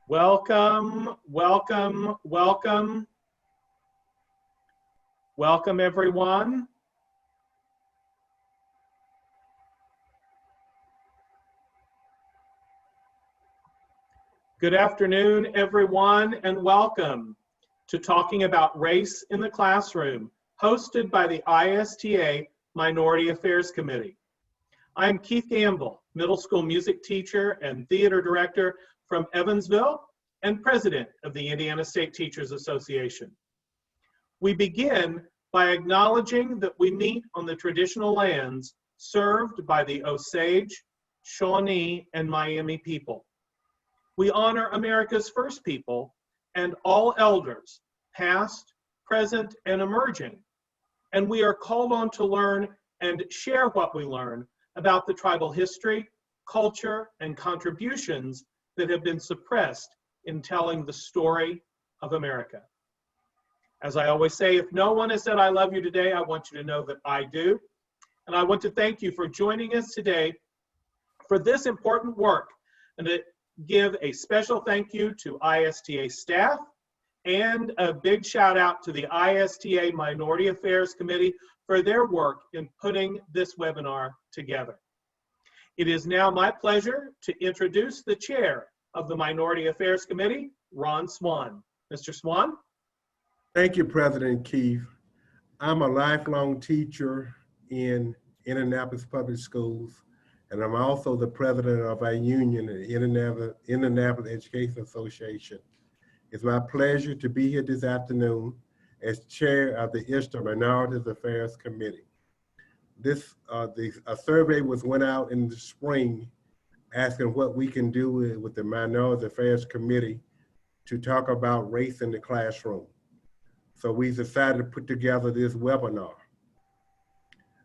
Welcome, welcome, welcome. Welcome, everyone. Good afternoon, everyone, and welcome to Talking About Race in the Classroom, hosted by the ISTA Minority Affairs Committee. I'm Keith Gamble, middle school music teacher and theater director from Evansville and president of the Indiana State Teachers Association. We begin by acknowledging that we meet on the traditional lands served by the Osage, Shawnee, and Miami people. We honor America's first people and all elders, past, present, and emerging, and we are called on to learn and share what we learn about the tribal history, culture, and contributions that have been suppressed in telling the story of America. As I always say, if no one has said I love you today, I want you to know that I do. And I want to thank you for joining us today for this important work, and to give a special thank you to ISTA staff and a big shout out to the ISTA Minority Affairs Committee for their work in putting this webinar together. It is now my pleasure to introduce the chair of the Minority Affairs Committee, Ron Swan. Mr. Swan? Thank you, President Keith. I'm a lifelong teacher in Indianapolis Public Schools, and I'm also the president of our union, the Indianapolis Education Association. It's my pleasure to be here this afternoon as chair of the ISTA Minority Affairs Committee. A survey went out in the spring asking what we can do with the Minority Affairs Committee to talk about race in the classroom. So we decided to put together this webinar.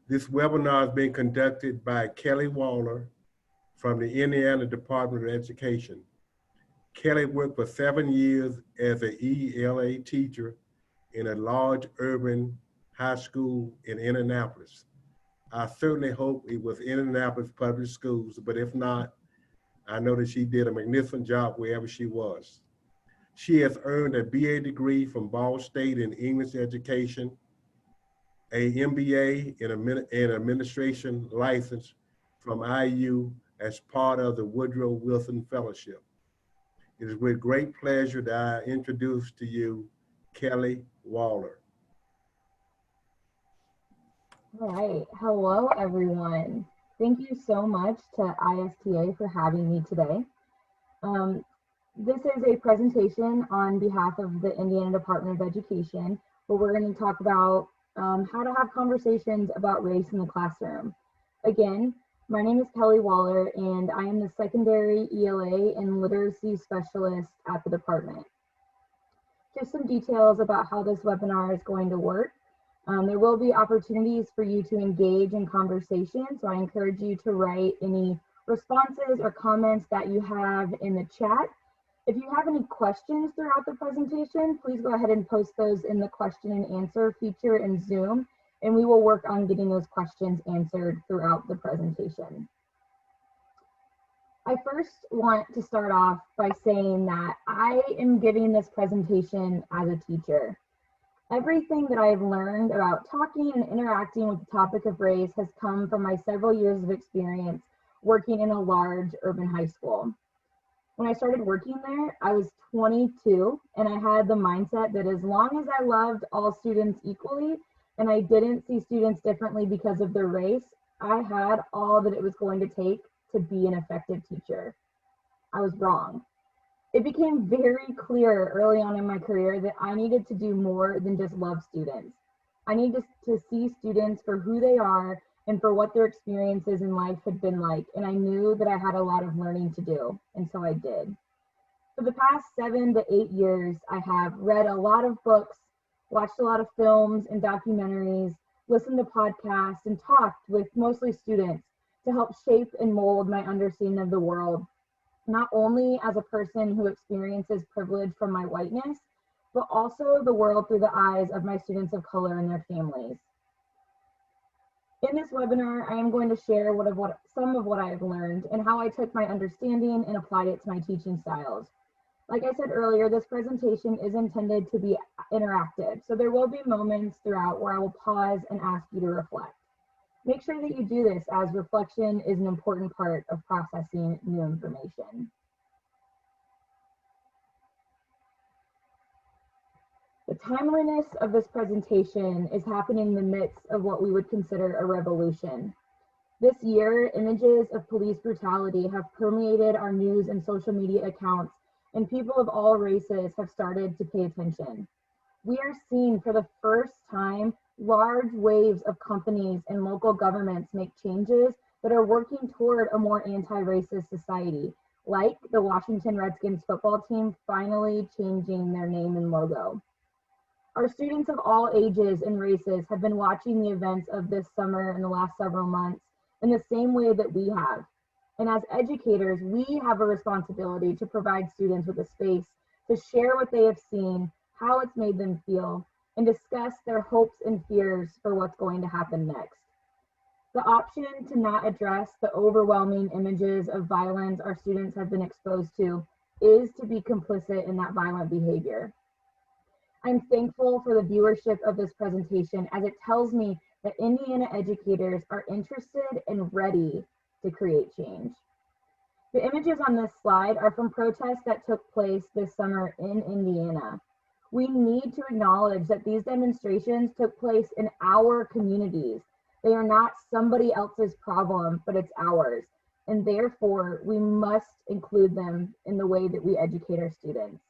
This webinar is being conducted by Kelly Waller from the Indiana Department of Education. Kelly worked for 7 years as an ELA teacher in a large urban high school in Indianapolis. I certainly hope it was Indianapolis Public Schools, but if not, I know that she did a magnificent job wherever she was. She has earned a BA degree from Ball State in English education, a MBA in administration license from IU as part of the Woodrow Wilson Fellowship. It is with great pleasure that I introduce to you Kelly Waller. All right, hello everyone. Thank you so much to ISTA for having me today. This is a presentation on behalf of the Indiana Department of Education, where we're going to talk about how to have conversations about race in the classroom. Again, my name is Kelly Waller, and I am the secondary ELA and literacy specialist at the department. Just some details about how this webinar is going to work. There will be opportunities for you to engage in conversation, so I encourage you to write any responses or comments that you have in the chat. If you have any questions throughout the presentation, please go ahead and post those in the question and answer feature in Zoom, and we will work on getting those questions answered throughout the presentation. I first want to start off by saying that I am giving this presentation as a teacher. Everything that I've learned about talking and interacting with the topic of race has come from my several years of experience working in a large urban high school. When I started working there, I was 22, and I had the mindset that as long as I loved all students equally and I didn't see students differently because of their race, I had all that it was going to take to be an effective teacher. I was wrong. It became very clear early on in my career that I needed to do more than just love students. I needed to see students for who they are and for what their experiences in life had been like. And I knew that I had a lot of learning to do, and so I did. For the past 7 to 8 years, I have read a lot of books, watched a lot of films and documentaries, listened to podcasts, and talked with mostly students to help shape and mold my understanding of the world, not only as a person who experiences privilege from my whiteness, but also the world through the eyes of my students of color and their families. In this webinar, I am going to share some of what I have learned and how I took my understanding and applied it to my teaching styles. Like I said earlier, this presentation is intended to be interactive, so there will be moments throughout where I will pause and ask you to reflect. Make sure that you do this, as reflection is an important part of processing new information. The timeliness of this presentation is happening in the midst of what we would consider a revolution. This year, images of police brutality have permeated our news and social media accounts, and people of all races have started to pay attention. We are seeing for the first time large waves of companies and local governments make changes that are working toward a more anti-racist society, like the Washington Redskins football team finally changing their name and logo. Our students of all ages and races have been watching the events of this summer and the last several months in the same way that we have. And as educators, we have a responsibility to provide students with a space to share what they have seen, how it's made them feel, and discuss their hopes and fears for what's going to happen next. The option to not address the overwhelming images of violence our students have been exposed to is to be complicit in that violent behavior. I'm thankful for the viewership of this presentation, as it tells me that Indiana educators are interested and ready to create change. The images on this slide are from protests that took place this summer in Indiana. We need to acknowledge that these demonstrations took place in our communities. They are not somebody else's problem, but it's ours. And therefore, we must include them in the way that we educate our students.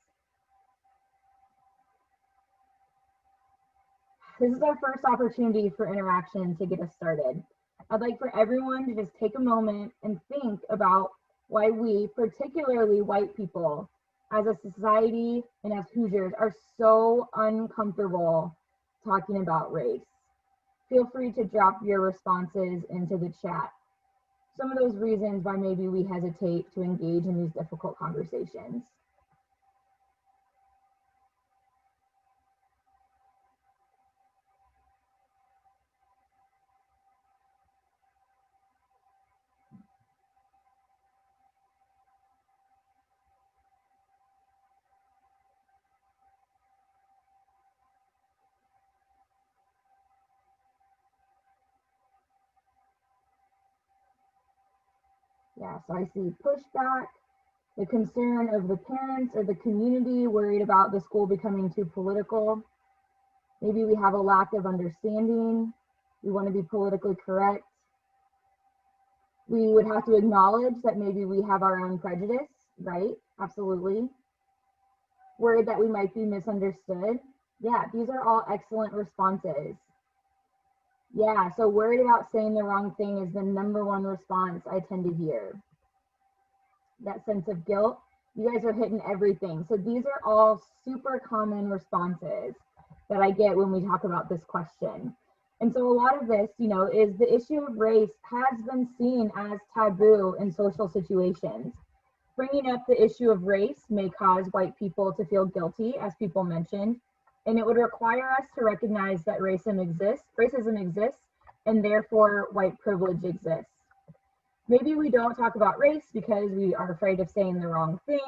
This is our first opportunity for interaction to get us started. I'd like for everyone to just take a moment and think about why we, particularly white people, as a society and as Hoosiers, are so uncomfortable talking about race. Feel free to drop your responses into the chat. Some of those reasons why maybe we hesitate to engage in these difficult conversations. Yeah, so I see pushback, the concern of the parents or the community worried about the school becoming too political. Maybe we have a lack of understanding. We want to be politically correct. We would have to acknowledge that maybe we have our own prejudice, right? Absolutely. Worried that we might be misunderstood. Yeah, these are all excellent responses. Yeah, so worried about saying the wrong thing is the #1 response I tend to hear. That sense of guilt, you guys are hitting everything. So these are all super common responses that I get when we talk about this question. And so a lot of this, is the issue of race has been seen as taboo in social situations. Bringing up the issue of race may cause white people to feel guilty, as people mentioned, and it would require us to recognize that racism exists, and therefore white privilege exists. Maybe we don't talk about race because we are afraid of saying the wrong thing,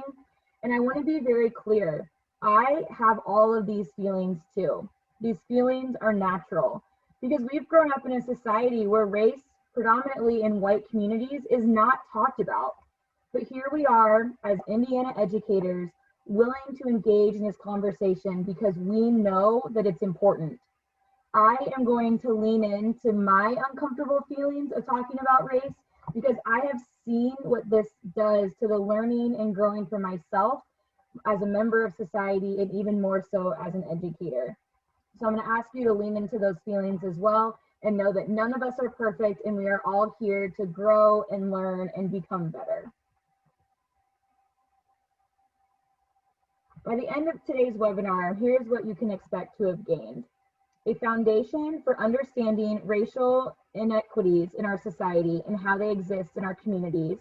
and I want to be very clear. I have all of these feelings too. These feelings are natural because we've grown up in a society where race, predominantly in white communities, is not talked about. But here we are as Indiana educators willing to engage in this conversation because we know that it's important. I am going to lean into my uncomfortable feelings of talking about race because I have seen what this does to the learning and growing for myself as a member of society, and even more so as an educator. So I'm going to ask you to lean into those feelings as well, and know that none of us are perfect, and we are all here to grow and learn and become better. By the end of today's webinar, here's what you can expect to have gained: a foundation for understanding racial inequities in our society and how they exist in our communities,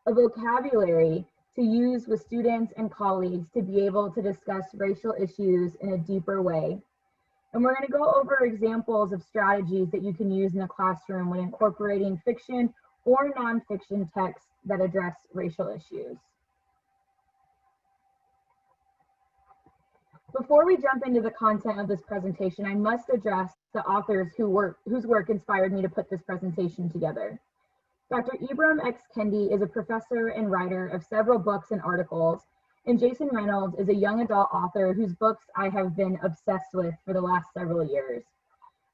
a vocabulary to use with students and colleagues to be able to discuss racial issues in a deeper way. And we're going to go over examples of strategies that you can use in the classroom when incorporating fiction or nonfiction texts that address racial issues. Before we jump into the content of this presentation, I must address the authors whose work inspired me to put this presentation together. Dr. Ibram X. Kendi is a professor and writer of several books and articles, and Jason Reynolds is a young adult author whose books I have been obsessed with for the last several years.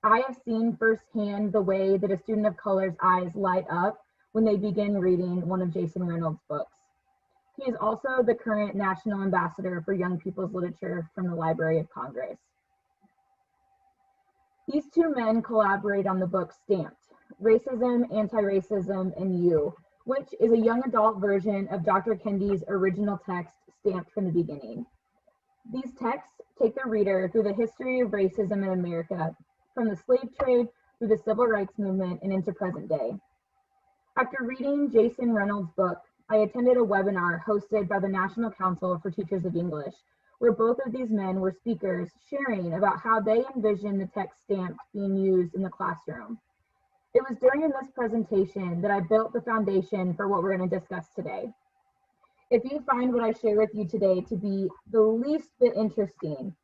I have seen firsthand the way that a student of color's eyes light up when they begin reading one of Jason Reynolds' books. He is also the current National Ambassador for Young People's Literature from the Library of Congress. These two men collaborate on the book Stamped: Racism, Anti-Racism, and You, which is a young adult version of Dr. Kendi's original text, Stamped from the Beginning. These texts take the reader through the history of racism in America, from the slave trade through the civil rights movement and into present day. After reading Jason Reynolds' book, I attended a webinar hosted by the National Council for Teachers of English, where both of these men were speakers sharing about how they envisioned the text Stamped being used in the classroom. It was during this presentation that I built the foundation for what we're going to discuss today. If you find what I share with you today to be the least bit interesting,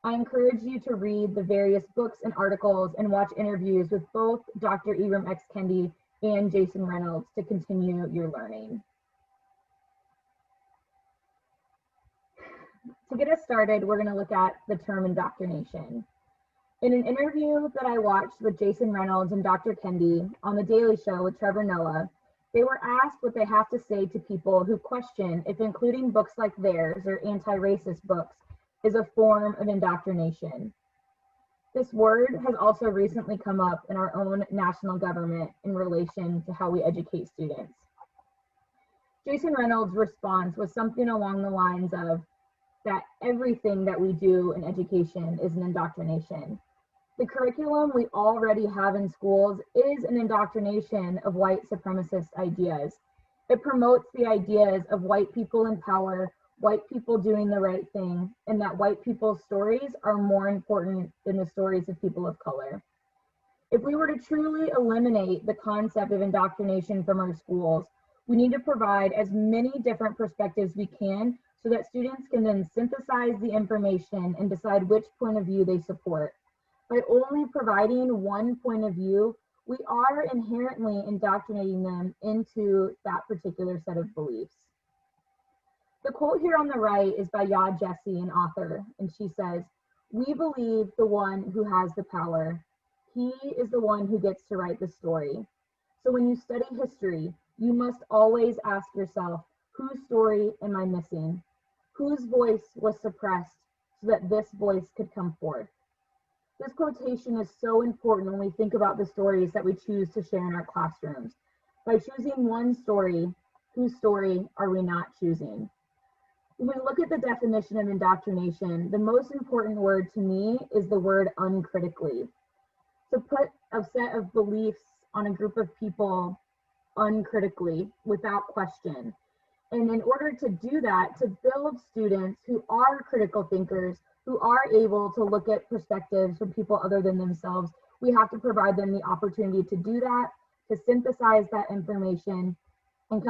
I encourage you to read the various books and articles and watch interviews with both Dr. Ibram X. Kendi and Jason Reynolds to continue your learning. To get us started, we're going to look at the term indoctrination. In an interview that I watched with Jason Reynolds and Dr. Kendi on The Daily Show with Trevor Noah, they were asked what they have to say to people who question if including books like theirs or anti-racist books is a form of indoctrination. This word has also recently come up in our own national government in relation to how we educate students. Jason Reynolds' response was something along the lines of that everything that we do in education is an indoctrination. The curriculum we already have in schools is an indoctrination of white supremacist ideas. It promotes the ideas of white people in power, white people doing the right thing, and that white people's stories are more important than the stories of people of color. If we were to truly eliminate the concept of indoctrination from our schools, we need to provide as many different perspectives we can so that students can then synthesize the information and decide which point of view they support. By only providing one point of view, we are inherently indoctrinating them into that particular set of beliefs. The quote here on the right is by Yad Jesse, an author, and she says, "We believe the one who has the power. He is the one who gets to write the story. So when you study history, you must always ask yourself, whose story am I missing? Whose voice was suppressed so that this voice could come forth?" This quotation is so important when we think about the stories that we choose to share in our classrooms. By choosing one story, whose story are we not choosing? When we look at the definition of indoctrination, the most important word to me is the word uncritically. To put a set of beliefs on a group of people uncritically, without question. And in order to do that, to build students who are critical thinkers, who are able to look at perspectives from people other than themselves, we have to provide them the opportunity to do that, to synthesize that information, and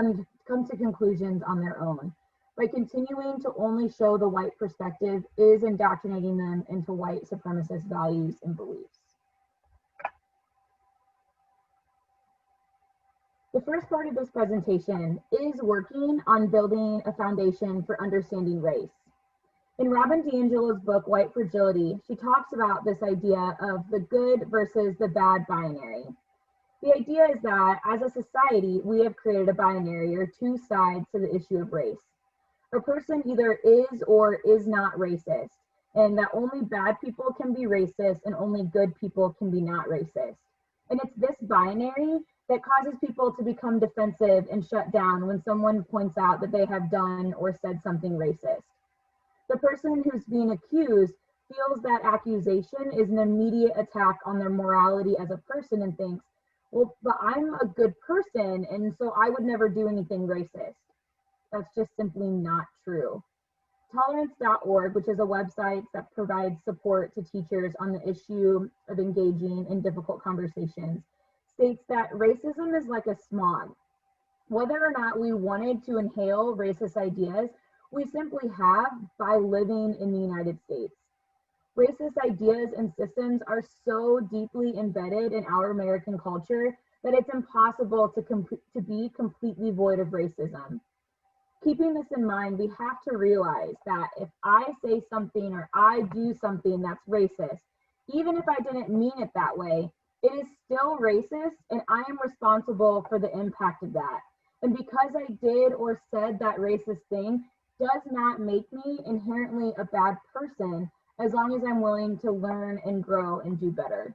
come to conclusions on their own. By continuing to only show the white perspective is indoctrinating them into white supremacist values and beliefs. The first part of this presentation is working on building a foundation for understanding race. In Robin DiAngelo's book, White Fragility, she talks about this idea of the good versus the bad binary. The idea is that as a society, we have created a binary or two sides to the issue of race. A person either is or is not racist, and that only bad people can be racist and only good people can be not racist. And it's this binary that causes people to become defensive and shut down when someone points out that they have done or said something racist. The person who's being accused feels that accusation is an immediate attack on their morality as a person and thinks, well, but I'm a good person, and so I would never do anything racist. That's just simply not true. Tolerance.org, which is a website that provides support to teachers on the issue of engaging in difficult conversations, states that racism is like a smog. Whether or not we wanted to inhale racist ideas, We simply have by living in the United States. Racist ideas and systems are so deeply embedded in our American culture that it's impossible to be completely void of racism. Keeping this in mind, we have to realize that if I say something or I do something that's racist, even if I didn't mean it that way, it is still racist and I am responsible for the impact of that. And because I did or said that racist thing does not make me inherently a bad person as long as I'm willing to learn and grow and do better.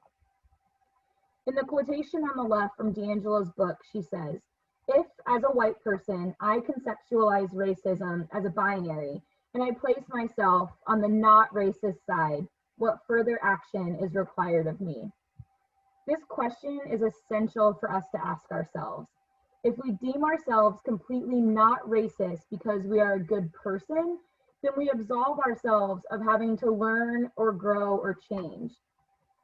In the quotation on the left from D'Angelo's book, she says, "If, as a white person, I conceptualize racism as a binary and I place myself on the not racist side, what further action is required of me?" This question is essential for us to ask ourselves. If we deem ourselves completely not racist because we are a good person, then we absolve ourselves of having to learn or grow or change.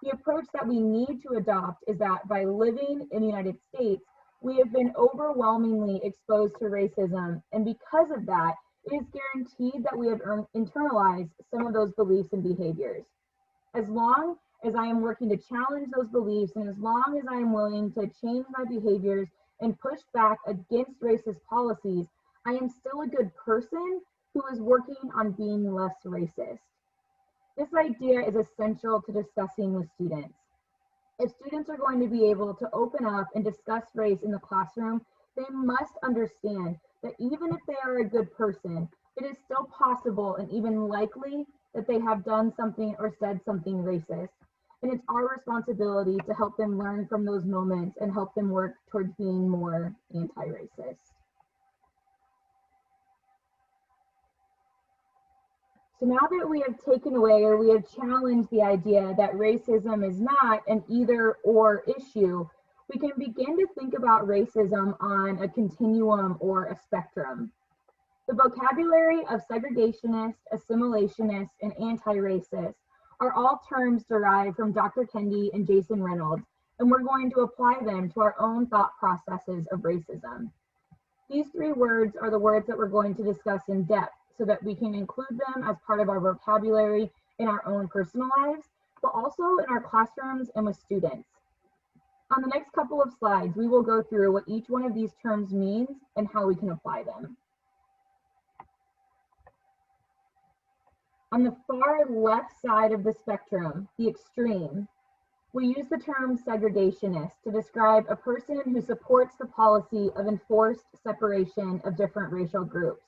The approach that we need to adopt is that by living in the United States, we have been overwhelmingly exposed to racism, and because of that, it is guaranteed that we have internalized some of those beliefs and behaviors. As long as I am working to challenge those beliefs, and as long as I am willing to change my behaviors and push back against racist policies, I am still a good person who is working on being less racist. This idea is essential to discussing with students. If students are going to be able to open up and discuss race in the classroom, they must understand that even if they are a good person, it is still possible and even likely that they have done something or said something racist. And it's our responsibility to help them learn from those moments and help them work towards being more anti-racist. So now that we have taken away or we have challenged the idea that racism is not an either or issue, we can begin to think about racism on a continuum or a spectrum. The vocabulary of segregationist, assimilationist, and anti-racist are all terms derived from Dr. Kendi and Jason Reynolds, and we're going to apply them to our own thought processes of racism. These three words are the words that we're going to discuss in depth so that we can include them as part of our vocabulary in our own personal lives, but also in our classrooms and with students. On the next couple of slides, we will go through what each one of these terms means and how we can apply them. On the far left side of the spectrum, the extreme, we use the term segregationist to describe a person who supports the policy of enforced separation of different racial groups.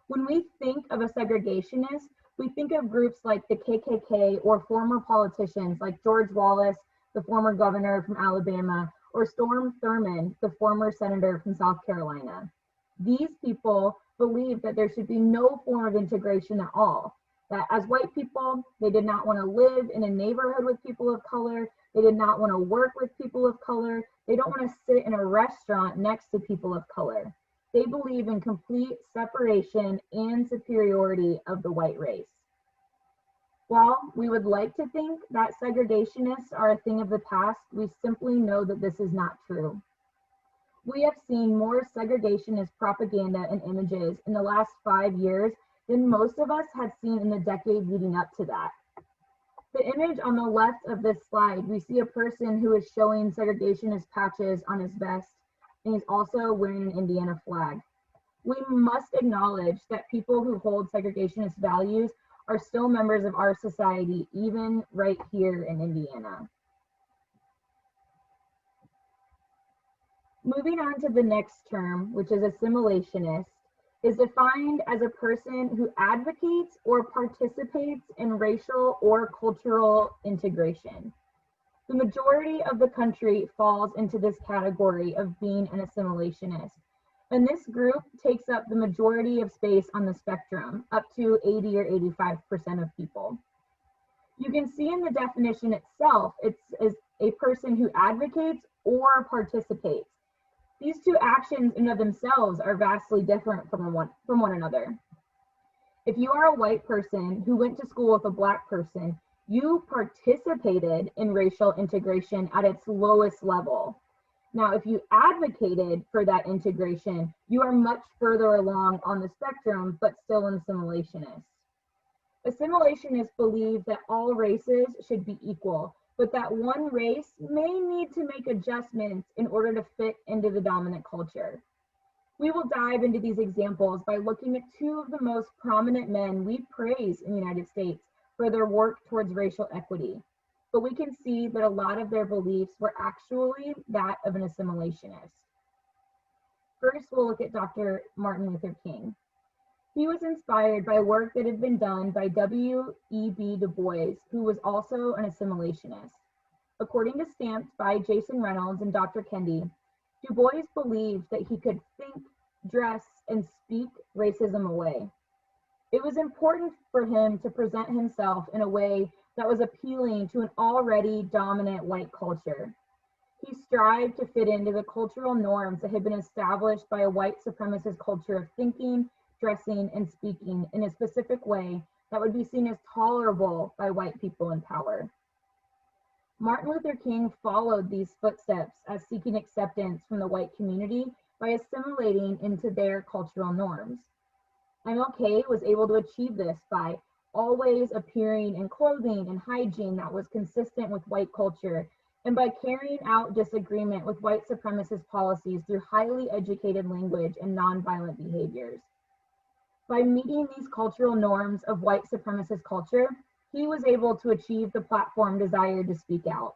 When we think of a segregationist, we think of groups like the KKK or former politicians like George Wallace, the former governor from Alabama, or Storm Thurmond, the former senator from South Carolina. These people believe that there should be no form of integration at all. That as white people, they did not want to live in a neighborhood with people of color. They did not want to work with people of color. They don't want to sit in a restaurant next to people of color. They believe in complete separation and superiority of the white race. While we would like to think that segregationists are a thing of the past, we simply know that this is not true. We have seen more segregationist propaganda and images in the last 5 years than most of us had seen in the decade leading up to that. The image on the left of this slide, we see a person who is showing segregationist patches on his vest, and he's also wearing an Indiana flag. We must acknowledge that people who hold segregationist values are still members of our society, even right here in Indiana. Moving on to the next term, which is assimilationist, is defined as a person who advocates or participates in racial or cultural integration. The majority of the country falls into this category of being an assimilationist, and this group takes up the majority of space on the spectrum, up to 80 or 85% of people. You can see in the definition itself, it's a person who advocates or participates. These two actions in and of themselves are vastly different from one another. If you are a white person who went to school with a black person, you participated in racial integration at its lowest level. Now, if you advocated for that integration, you are much further along on the spectrum, but still an assimilationist. Assimilationists believe that all races should be equal, but that one race may need to make adjustments in order to fit into the dominant culture. We will dive into these examples by looking at two of the most prominent men we praise in the United States for their work towards racial equity. But we can see that a lot of their beliefs were actually that of an assimilationist. First, we'll look at Dr. Martin Luther King. He was inspired by work that had been done by W.E.B. Du Bois, who was also an assimilationist. According to stamps by Jason Reynolds and Dr. Kendi, Du Bois believed that he could think, dress, and speak racism away. It was important for him to present himself in a way that was appealing to an already dominant white culture. He strived to fit into the cultural norms that had been established by a white supremacist culture of thinking, dressing, and speaking in a specific way that would be seen as tolerable by white people in power. Martin Luther King followed these footsteps as seeking acceptance from the white community by assimilating into their cultural norms. MLK was able to achieve this by always appearing in clothing and hygiene that was consistent with white culture, and by carrying out disagreement with white supremacist policies through highly educated language and nonviolent behaviors. By meeting these cultural norms of white supremacist culture, he was able to achieve the platform desired to speak out.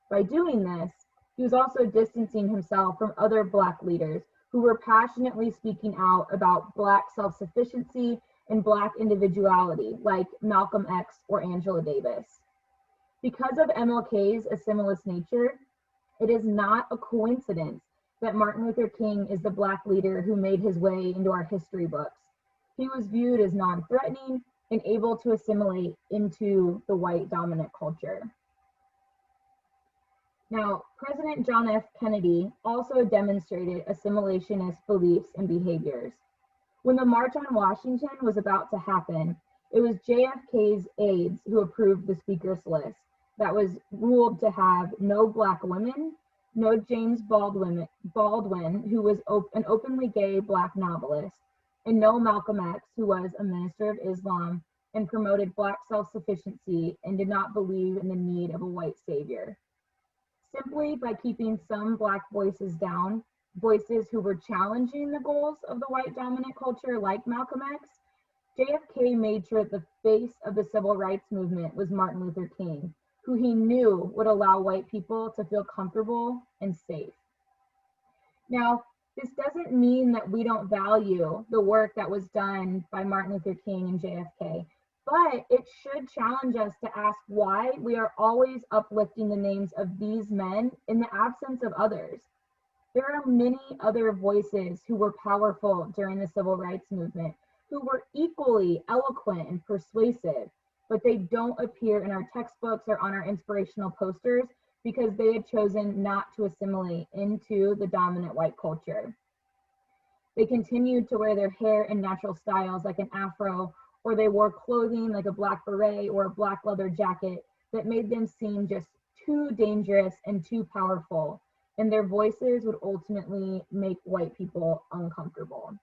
By doing this, he was also distancing himself from other Black leaders who were passionately speaking out about Black self-sufficiency and Black individuality, like Malcolm X or Angela Davis. Because of MLK's assimilist nature, it is not a coincidence that Martin Luther King is the Black leader who made his way into our history books. He was viewed as non-threatening and able to assimilate into the white dominant culture. Now, President John F. Kennedy also demonstrated assimilationist beliefs and behaviors. When the March on Washington was about to happen, it was JFK's aides who approved the speaker's list that was ruled to have no Black women, no James Baldwin, who was an openly gay Black novelist, and no Malcolm X, who was a minister of Islam and promoted Black self-sufficiency and did not believe in the need of a white savior. Simply by keeping some Black voices down, voices who were challenging the goals of the white dominant culture like Malcolm X, JFK made sure that the face of the civil rights movement was Martin Luther King, who he knew would allow white people to feel comfortable and safe. Now, this doesn't mean that we don't value the work that was done by Martin Luther King and JFK, but it should challenge us to ask why we are always uplifting the names of these men in the absence of others. There are many other voices who were powerful during the civil rights movement, who were equally eloquent and persuasive, but they don't appear in our textbooks or on our inspirational posters because they had chosen not to assimilate into the dominant white culture. They continued to wear their hair in natural styles like an afro, or they wore clothing like a Black beret or a Black leather jacket that made them seem just too dangerous and too powerful, and their voices would ultimately make white people uncomfortable.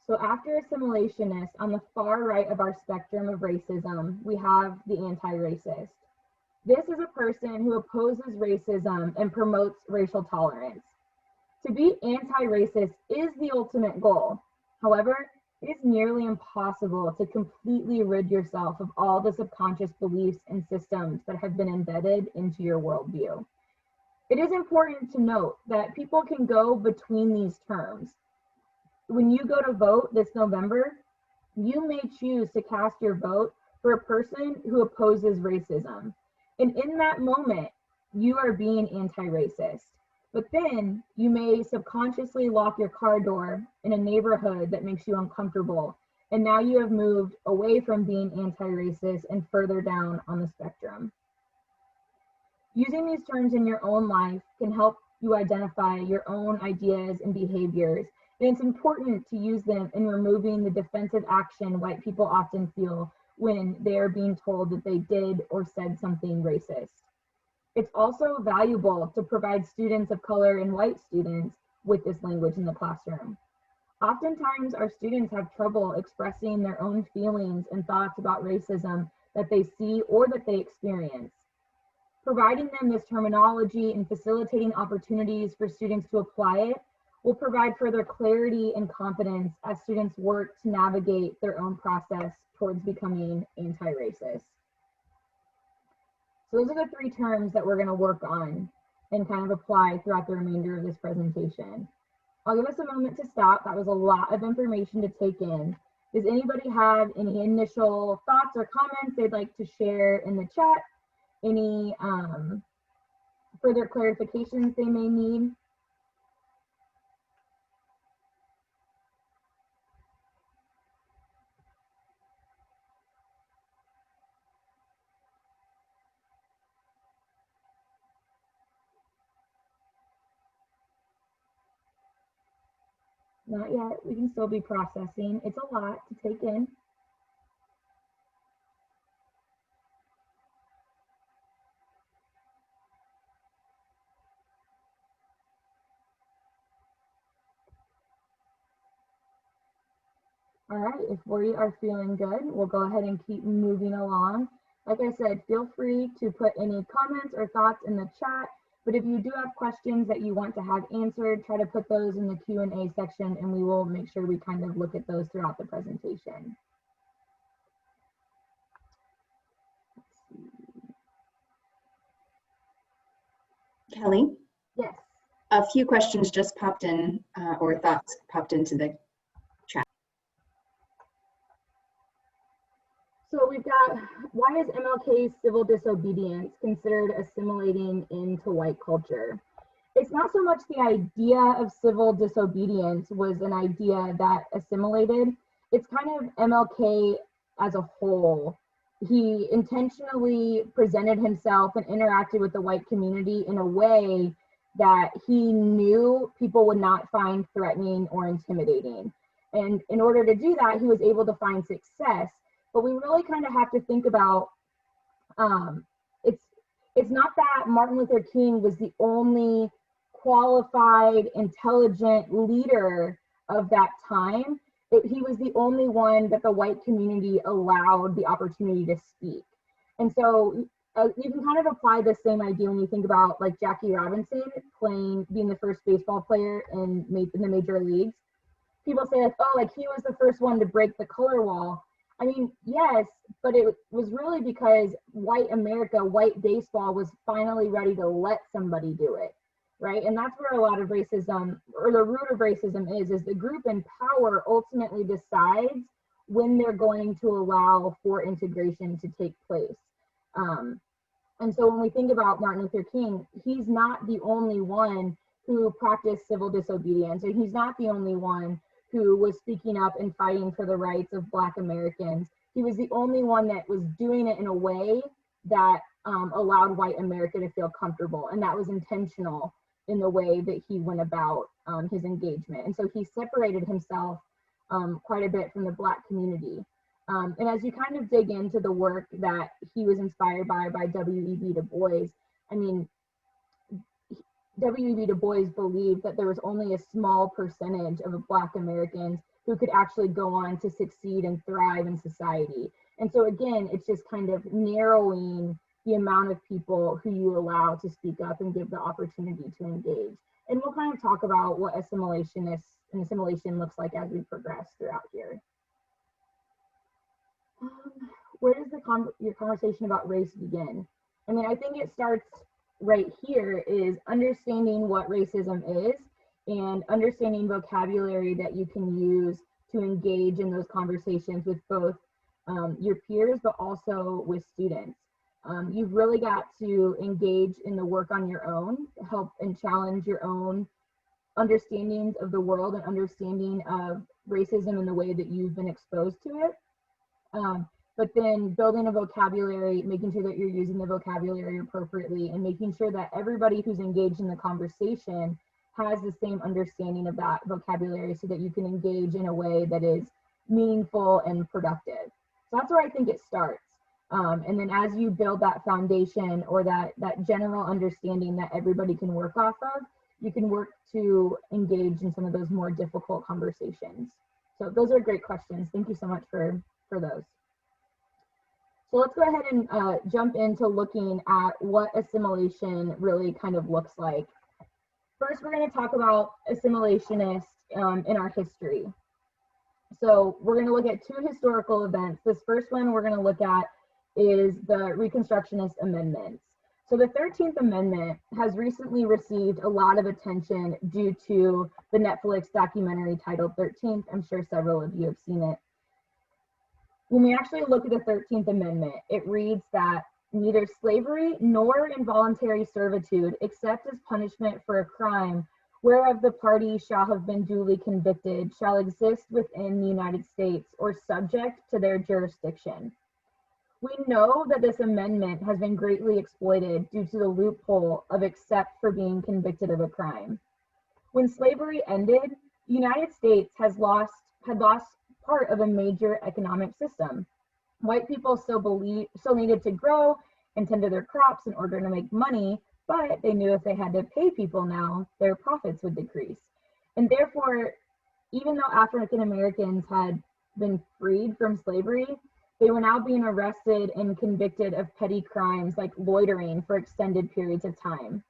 So after assimilationists, on the far right of our spectrum of racism, we have the anti-racist. This is a person who opposes racism and promotes racial tolerance. To be anti-racist is the ultimate goal. However, it is nearly impossible to completely rid yourself of all the subconscious beliefs and systems that have been embedded into your worldview. It is important to note that people can go between these terms. When you go to vote this November, you may choose to cast your vote for a person who opposes racism. And in that moment, you are being anti-racist. But then you may subconsciously lock your car door in a neighborhood that makes you uncomfortable. And now you have moved away from being anti-racist and further down on the spectrum. Using these terms in your own life can help you identify your own ideas and behaviors. And it's important to use them in removing the defensive action white people often feel when they are being told that they did or said something racist. It's also valuable to provide students of color and white students with this language in the classroom. Oftentimes, our students have trouble expressing their own feelings and thoughts about racism that they see or that they experience. Providing them this terminology and facilitating opportunities for students to apply it will provide further clarity and confidence as students work to navigate their own process towards becoming anti-racist. So those are the 3 terms that we're going to work on and kind of apply throughout the remainder of this presentation. I'll give us a moment to stop. That was a lot of information to take in. Does anybody have any initial thoughts or comments they'd like to share in the chat? Any further clarifications they may need? Not yet. We can still be processing. It's a lot to take in. All right, if we are feeling good, we'll go ahead and keep moving along. Like I said, feel free to put any comments or thoughts in the chat, but if you do have questions that you want to have answered, try to put those in the Q&A section and we will make sure we kind of look at those throughout the presentation. Kelly? Yes. A few questions just popped in, or thoughts popped into the chat. So we've got, why is MLK's civil disobedience considered assimilating into white culture? It's not so much the idea of civil disobedience was an idea that assimilated. It's kind of MLK as a whole. He intentionally presented himself and interacted with the white community in a way that he knew people would not find threatening or intimidating. And in order to do that, he was able to find success. But we really kind of have to think about, it's not that Martin Luther King was the only qualified, intelligent leader of that time. He was the only one that the white community allowed the opportunity to speak. And so you can kind of apply the same idea when you think about like Jackie Robinson being the first baseball player in the major leagues. People say like, oh, like he was the first one to break the color wall. I mean, yes, but it was really because white America, white baseball was finally ready to let somebody do it, right? And that's where a lot of racism, or the root of racism is the group in power ultimately decides when they're going to allow for integration to take place. And so when we think about Martin Luther King, he's not the only one who practiced civil disobedience, and he's not the only one who was speaking up and fighting for the rights of Black Americans. He was the only one that was doing it in a way that allowed white America to feel comfortable, and that was intentional in the way that he went about his engagement. And so he separated himself quite a bit from the Black community. And as you kind of dig into the work that he was inspired by W.E.B. Du Bois, I mean, W.E.B. Du Bois believed that there was only a small percentage of Black Americans who could actually go on to succeed and thrive in society. And so again, it's just kind of narrowing the amount of people who you allow to speak up and give the opportunity to engage. And we'll kind of talk about what assimilation looks like as we progress throughout here. Where does your conversation about race begin? I mean, I think it starts right here is understanding what racism is and understanding vocabulary that you can use to engage in those conversations with both your peers, but also with students. You've really got to engage in the work on your own, help and challenge your own understandings of the world and understanding of racism in the way that you've been exposed to it. But then building a vocabulary, making sure that you're using the vocabulary appropriately and making sure that everybody who's engaged in the conversation has the same understanding of that vocabulary so that you can engage in a way that is meaningful and productive. So that's where I think it starts. And then as you build that foundation or that general understanding that everybody can work off of, you can work to engage in some of those more difficult conversations. So those are great questions. Thank you so much for those. So let's go ahead and jump into looking at what assimilation really kind of looks like. First, we're going to talk about assimilationists in our history. So we're going to look at two historical events. This first one we're going to look at is the Reconstructionist amendments. So the 13th Amendment has recently received a lot of attention due to the Netflix documentary titled 13th. I'm sure several of you have seen it. When we actually look at the 13th Amendment, it reads that neither slavery nor involuntary servitude, except as punishment for a crime whereof the party shall have been duly convicted, shall exist within the United States or subject to their jurisdiction. We know that this amendment has been greatly exploited due to the loophole of except for being convicted of a crime. When slavery ended, the United States had lost part of a major economic system. White people still needed to grow and tend to their crops in order to make money, but they knew if they had to pay people now, their profits would decrease. And therefore, even though African Americans had been freed from slavery, they were now being arrested and convicted of petty crimes like loitering for extended periods of time.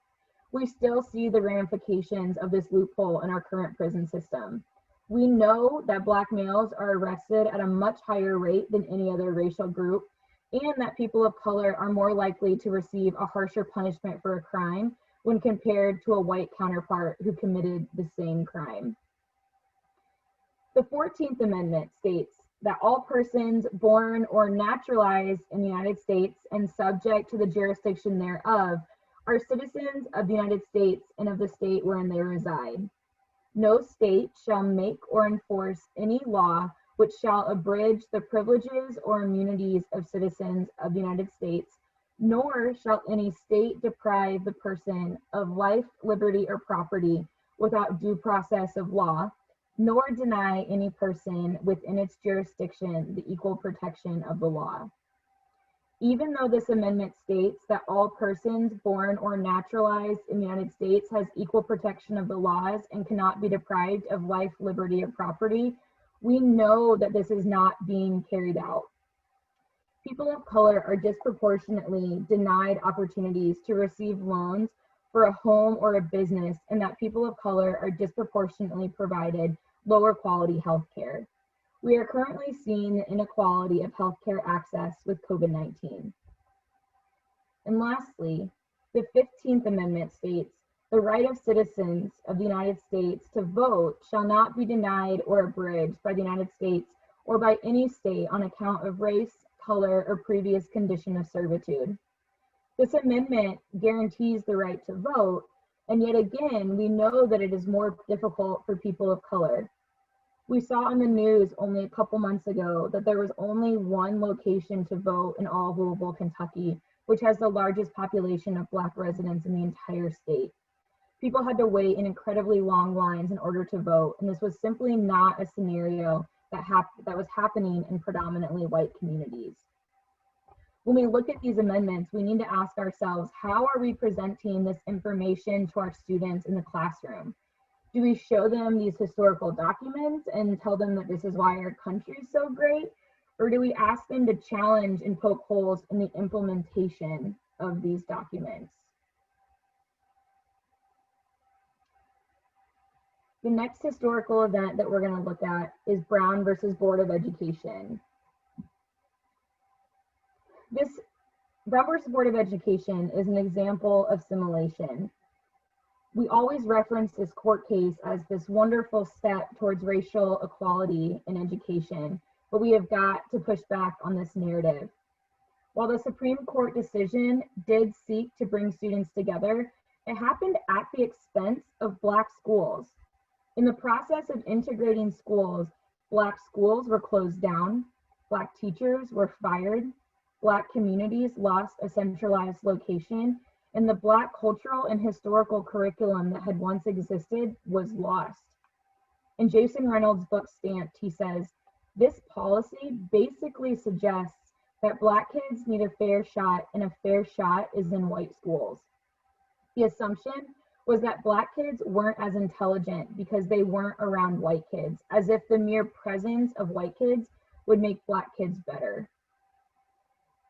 We still see the ramifications of this loophole in our current prison system. We know that Black males are arrested at a much higher rate than any other racial group, and that people of color are more likely to receive a harsher punishment for a crime when compared to a white counterpart who committed the same crime. The 14th Amendment states that all persons born or naturalized in the United States and subject to the jurisdiction thereof are citizens of the United States and of the state wherein they reside. No state shall make or enforce any law which shall abridge the privileges or immunities of citizens of the United States, nor shall any state deprive the person of life, liberty, or property without due process of law, nor deny any person within its jurisdiction the equal protection of the law. Even though this amendment states that all persons born or naturalized in the United States has equal protection of the laws and cannot be deprived of life, liberty, or property, we know that this is not being carried out. People of color are disproportionately denied opportunities to receive loans for a home or a business, and that people of color are disproportionately provided lower quality health care. We are currently seeing the inequality of healthcare access with COVID-19. And lastly, the 15th Amendment states, the right of citizens of the United States to vote shall not be denied or abridged by the United States or by any state on account of race, color, or previous condition of servitude. This amendment guarantees the right to vote, and yet again, we know that it is more difficult for people of color. We saw on the news only a couple months ago that there was only one location to vote in all of Louisville, Kentucky, which has the largest population of Black residents in the entire state. People had to wait in incredibly long lines in order to vote, and this was simply not a scenario that was happening in predominantly white communities. When we look at these amendments, we need to ask ourselves, how are we presenting this information to our students in the classroom? Do we show them these historical documents and tell them that this is why our country is so great? Or do we ask them to challenge and poke holes in the implementation of these documents? The next historical event that we're going to look at is Brown versus Board of Education. This Brown versus Board of Education is an example of assimilation. We always reference this court case as this wonderful step towards racial equality in education, but we have got to push back on this narrative. While the Supreme Court decision did seek to bring students together, it happened at the expense of Black schools. In the process of integrating schools, Black schools were closed down, Black teachers were fired, Black communities lost a centralized location, and the Black cultural and historical curriculum that had once existed was lost. In Jason Reynolds' book Stamped, he says, This policy basically suggests that Black kids need a fair shot, and a fair shot is in white schools. The assumption was that Black kids weren't as intelligent because they weren't around white kids, as if the mere presence of white kids would make Black kids better.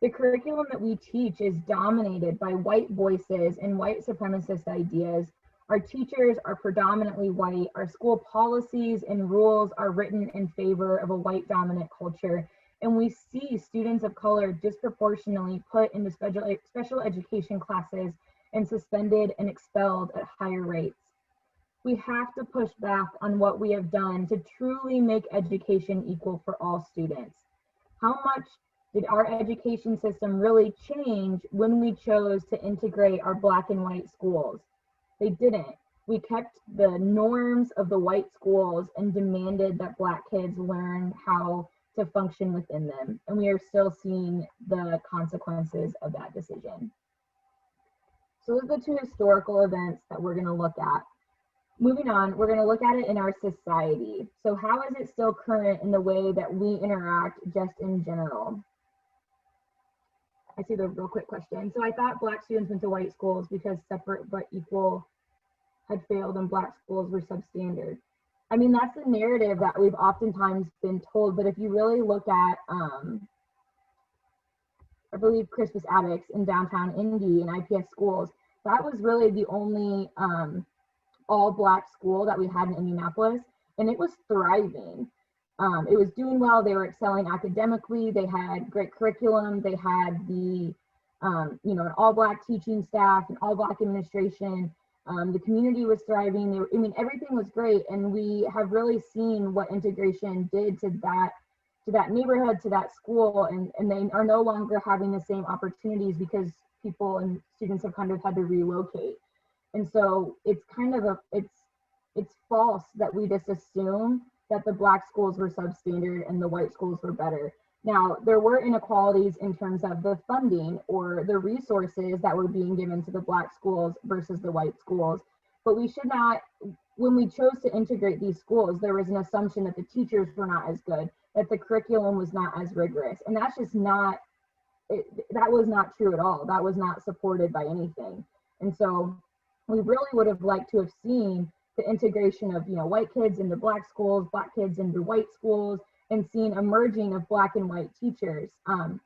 The curriculum that we teach is dominated by white voices and white supremacist ideas. Our teachers are predominantly white. Our school policies and rules are written in favor of a white dominant culture. And we see students of color disproportionately put into special education classes and suspended and expelled at higher rates. We have to push back on what we have done to truly make education equal for all students. How much did our education system really change when we chose to integrate our Black and white schools? They didn't. We kept the norms of the white schools and demanded that Black kids learn how to function within them. And we are still seeing the consequences of that decision. So those are the two historical events that we're going to look at. Moving on, we're going to look at it in our society. So how is it still current in the way that we interact just in general? I see the real quick question. So I thought Black students went to white schools because separate but equal had failed and Black schools were substandard. I mean, that's the narrative that we've oftentimes been told, but if you really look at, I believe Crispus Attucks in downtown Indy and IPS schools, that was really the only all Black school that we had in Indianapolis, and it was thriving. It was doing well. They were excelling academically. They had great curriculum. They had the, an all Black teaching staff and all Black administration. The community was thriving. Everything was great. And we have really seen what integration did to that neighborhood, to that school. And they are no longer having the same opportunities because people and students have kind of had to relocate. And so it's kind of it's false that we just assume that the Black schools were substandard and the white schools were better. Now, there were inequalities in terms of the funding or the resources that were being given to the Black schools versus the white schools. But we should not, when we chose to integrate these schools, there was an assumption that the teachers were not as good, that the curriculum was not as rigorous. And that's just not, that was not true at all. That was not supported by anything. And so we really would have liked to have seen the integration of, white kids into Black schools, Black kids into white schools, and seeing a merging of Black and white teachers. A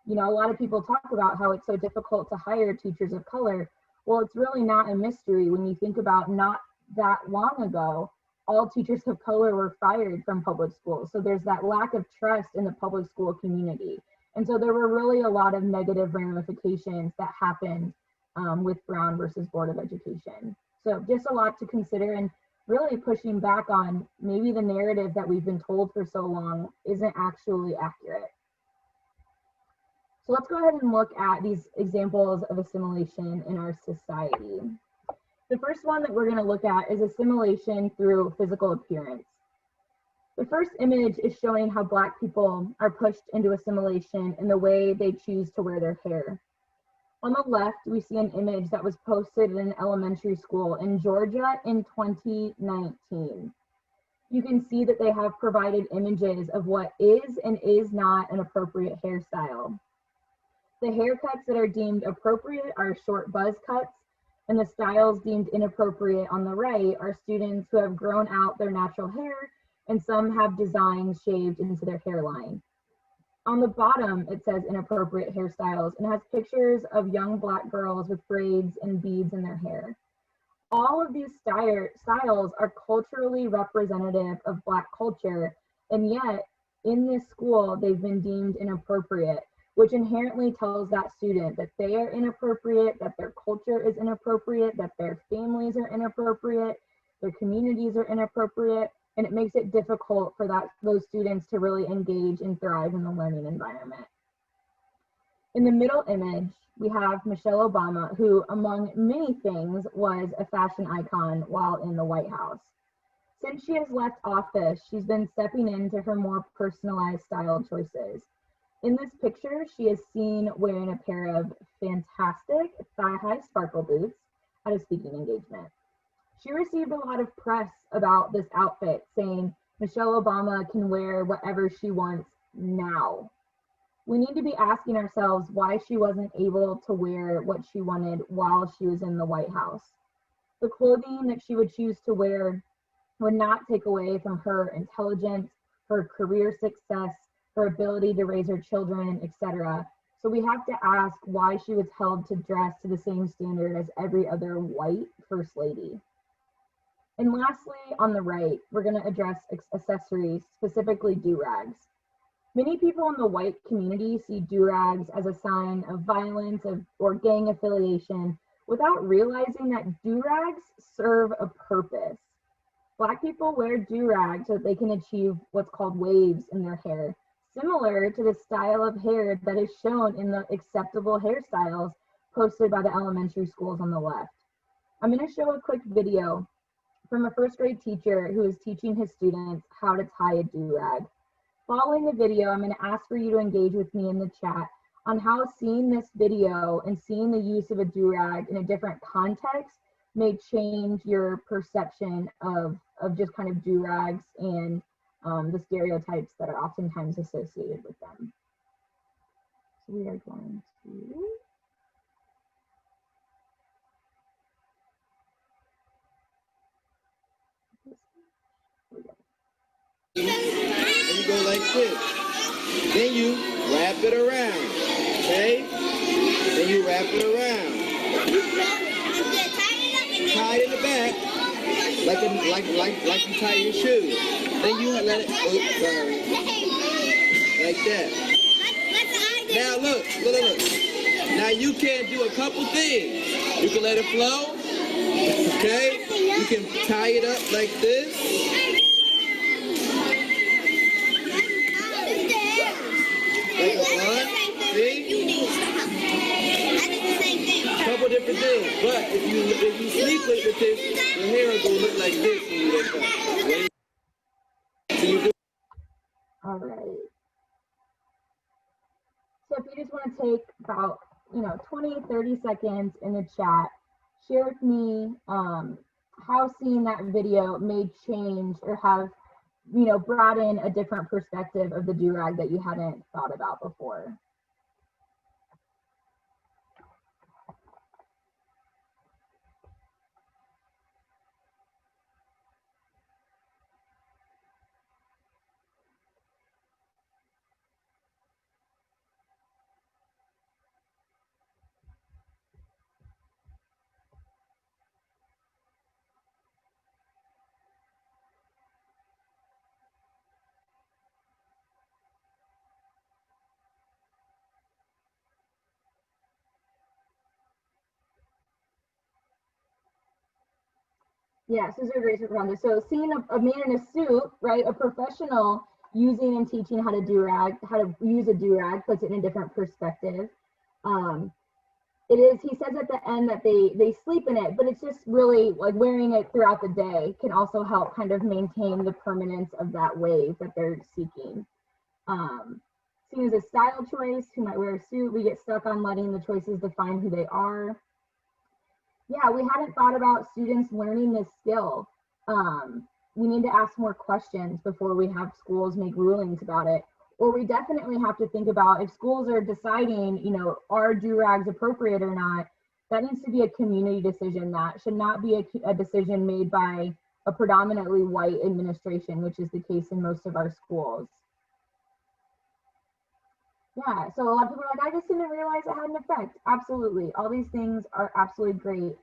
lot of people talk about how it's so difficult to hire teachers of color. Well, it's really not a mystery when you think about not that long ago, all teachers of color were fired from public schools. So there's that lack of trust in the public school community. And so there were really a lot of negative ramifications that happened with Brown versus Board of Education. So just a lot to consider, and really pushing back on maybe the narrative that we've been told for so long isn't actually accurate. So let's go ahead and look at these examples of assimilation in our society. The first one that we're going to look at is assimilation through physical appearance. The first image is showing how Black people are pushed into assimilation in the way they choose to wear their hair. On the left, we see an image that was posted in an elementary school in Georgia in 2019. You can see that they have provided images of what is and is not an appropriate hairstyle. The haircuts that are deemed appropriate are short buzz cuts, and the styles deemed inappropriate on the right are students who have grown out their natural hair, and some have designs shaved into their hairline. On the bottom, it says inappropriate hairstyles and has pictures of young Black girls with braids and beads in their hair. All of these styles are culturally representative of Black culture, and yet in this school, they've been deemed inappropriate, which inherently tells that student that they are inappropriate, that their culture is inappropriate, that their families are inappropriate, their communities are inappropriate, and it makes it difficult for those students to really engage and thrive in the learning environment. In the middle image, we have Michelle Obama, who, among many things, was a fashion icon while in the White House. Since she has left office, she's been stepping into her more personalized style choices. In this picture, she is seen wearing a pair of fantastic thigh-high sparkle boots at a speaking engagement. She received a lot of press about this outfit, saying, Michelle Obama can wear whatever she wants now. We need to be asking ourselves why she wasn't able to wear what she wanted while she was in the White House. The clothing that she would choose to wear would not take away from her intelligence, her career success, her ability to raise her children, etc. So we have to ask why she was held to dress to the same standard as every other white first lady. And lastly, on the right, we're going to address accessories, specifically do-rags. Many people in the white community see do-rags as a sign of violence or gang affiliation without realizing that do-rags serve a purpose. Black people wear do-rags so that they can achieve what's called waves in their hair, similar to the style of hair that is shown in the acceptable hairstyles posted by the elementary schools on the left. I'm going to show a quick video from a first grade teacher who is teaching his students how to tie a do-rag. Following the video, I'm going to ask for you to engage with me in the chat on how seeing this video and seeing the use of a do-rag in a different context may change your perception of just kind of do-rags and the stereotypes that are oftentimes associated with them. So we are going to... And you go like this. Then you wrap it around, okay? Then you wrap it around. Tie it in the back, like you tie your shoes. Then you let it, oops, sorry, like that. Now look. Now you can do a couple things. You can let it flow, okay? You can tie it up like this. Like a bun, see? Couple different things, but if you sleep with this, your hair will go look like this when you wake up. So you do. All right. So if you just want to take about 20, 30 seconds in the chat, share with me how seeing that video may change or have brought in a different perspective of the do-rag that you hadn't thought about before. Yeah, so great around this. So seeing a man in a suit, right, a professional using and teaching how to use a do-rag puts it in a different perspective. He says at the end that they sleep in it, but it's just really like wearing it throughout the day can also help kind of maintain the permanence of that wave that they're seeking. Seen as a style choice, who might wear a suit, we get stuck on letting the choices define who they are. Yeah, we hadn't thought about students learning this skill. We need to ask more questions before we have schools make rulings about it. Or we definitely have to think about if schools are deciding, are do-rags appropriate or not, that needs to be a community decision. That should not be a decision made by a predominantly white administration, which is the case in most of our schools. Yeah, so a lot of people are like, I just didn't realize it had an effect. Absolutely, all these things are absolutely great.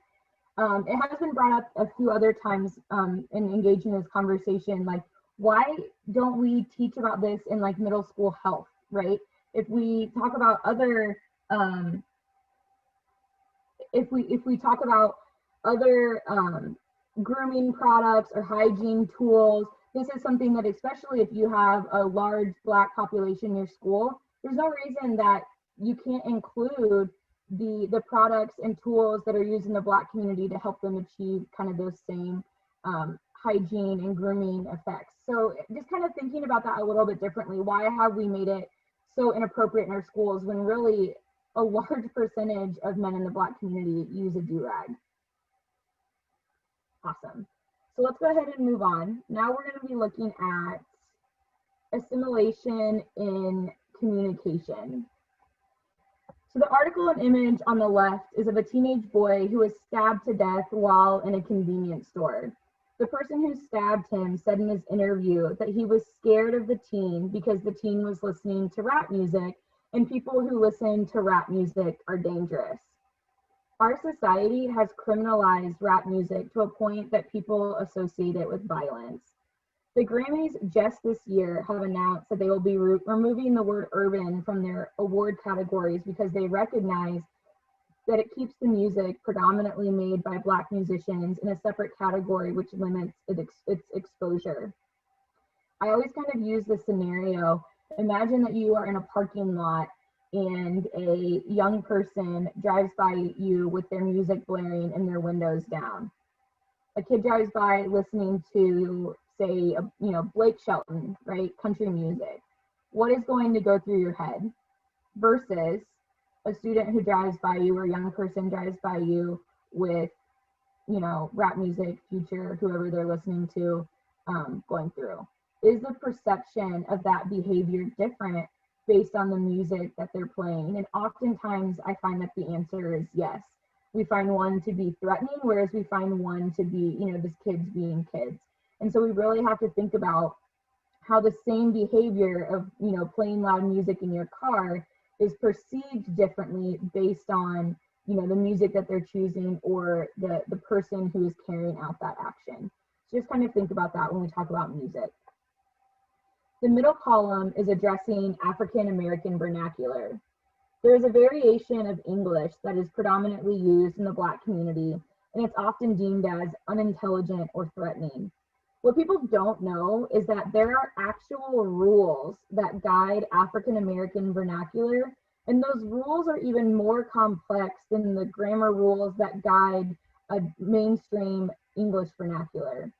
It has been brought up a few other times in engaging this conversation, like why don't we teach about this in like middle school health, right? If we talk about other, if we talk about other grooming products or hygiene tools, this is something that especially if you have a large Black population in your school, there's no reason that you can't include the products and tools that are used in the Black community to help them achieve kind of those same hygiene and grooming effects. So just kind of thinking about that a little bit differently. Why have we made it so inappropriate in our schools when really a large percentage of men in the Black community use a do-rag? Awesome. So let's go ahead and move on. Now we're going to be looking at assimilation in communication. So the article and image on the left is of a teenage boy who was stabbed to death while in a convenience store. The person who stabbed him said in his interview that he was scared of the teen because the teen was listening to rap music, and people who listen to rap music are dangerous. Our society has criminalized rap music to a point that people associate it with violence. The Grammys just this year have announced that they will be removing the word urban from their award categories because they recognize that it keeps the music predominantly made by Black musicians in a separate category, which limits its exposure. I always kind of use this scenario. Imagine that you are in a parking lot and a young person drives by you with their music blaring and their windows down. A kid drives by listening to, say, Blake Shelton, right? Country music. What is going to go through your head versus a student who drives by you or a young person drives by you with, rap music, Future, whoever they're listening to, going through? Is the perception of that behavior different based on the music that they're playing? And oftentimes I find that the answer is yes. We find one to be threatening, whereas we find one to be, just kids being kids. And so we really have to think about how the same behavior of, playing loud music in your car is perceived differently based on, the music that they're choosing or the person who is carrying out that action. So just kind of think about that when we talk about music. The middle column is addressing African American vernacular. There is a variation of English that is predominantly used in the Black community, and it's often deemed as unintelligent or threatening. What people don't know is that there are actual rules that guide African American vernacular, and those rules are even more complex than the grammar rules that guide a mainstream English vernacular.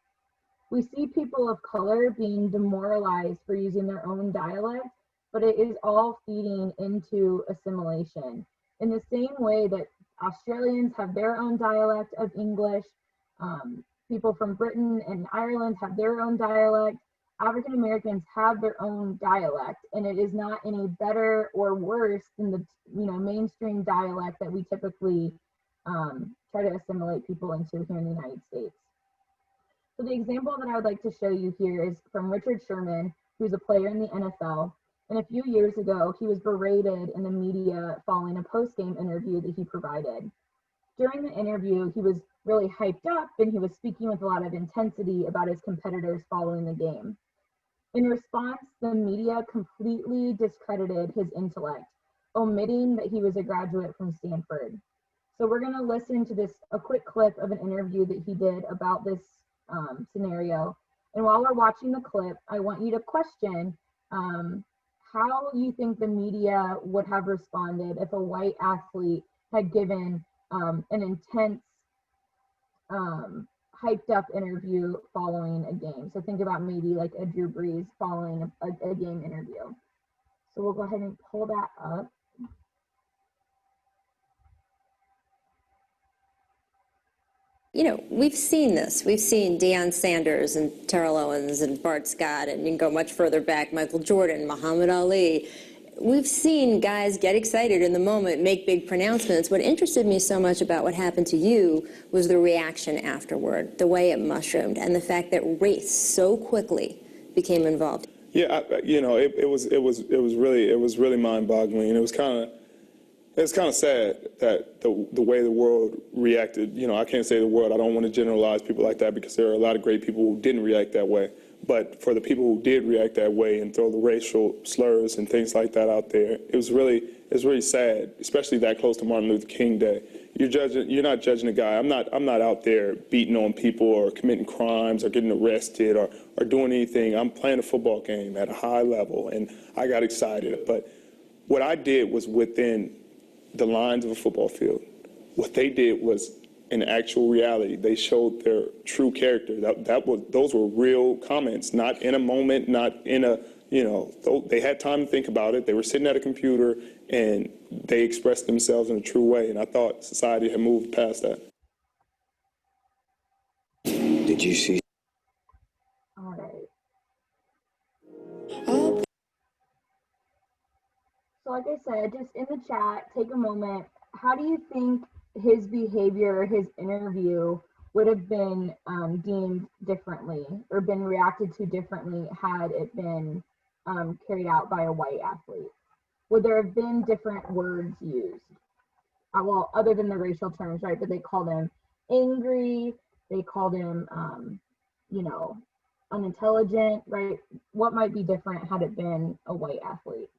We see people of color being demoralized for using their own dialect, but it is all feeding into assimilation. In the same way that Australians have their own dialect of English, people from Britain and Ireland have their own dialect, African Americans have their own dialect, and it is not any better or worse than the mainstream dialect that we typically try to assimilate people into here in the United States. So the example that I would like to show you here is from Richard Sherman, who's a player in the NFL. And a few years ago, he was berated in the media following a post-game interview that he provided. During the interview, he was really hyped up and he was speaking with a lot of intensity about his competitors following the game. In response, the media completely discredited his intellect, omitting that he was a graduate from Stanford. So we're gonna listen to a quick clip of an interview that he did about this scenario. And while we're watching the clip, I want you to question how you think the media would have responded if a white athlete had given an intense, hyped up interview following a game. So think about maybe like a Drew Brees following a game interview. So we'll go ahead and pull that up. We've seen this. We've seen Deion Sanders and Terrell Owens and Bart Scott, and you can go much further back, Michael Jordan, Muhammad Ali. We've seen guys get excited in the moment, make big pronouncements. What interested me so much about what happened to you was the reaction afterward, the way it mushroomed, and the fact that race so quickly became involved. Yeah, it was really mind-boggling, and it was kind of sad that the way the world reacted. I can't say the world. I don't want to generalize people like that because there are a lot of great people who didn't react that way. But for the people who did react that way and throw the racial slurs and things like that out there, it was really sad, especially that close to Martin Luther King Day. You're not judging a guy. I'm not out there beating on people or committing crimes or getting arrested or doing anything. I'm playing a football game at a high level, and I got excited. But what I did was within the lines of a football field. What they did was in actual reality. They showed their true character. Those were real comments, not in a moment, not in a, they had time to think about it. They were sitting at a computer and they expressed themselves in a true way. And I thought society had moved past that. Did you see All right. So like I said, just in the chat, take a moment. How do you think his behavior, his interview would have been deemed differently or been reacted to differently had it been carried out by a white athlete? Would there have been different words used? Well, other than the racial terms, right? But they called him angry, they called him, you know, unintelligent, right? What might be different had it been a white athlete?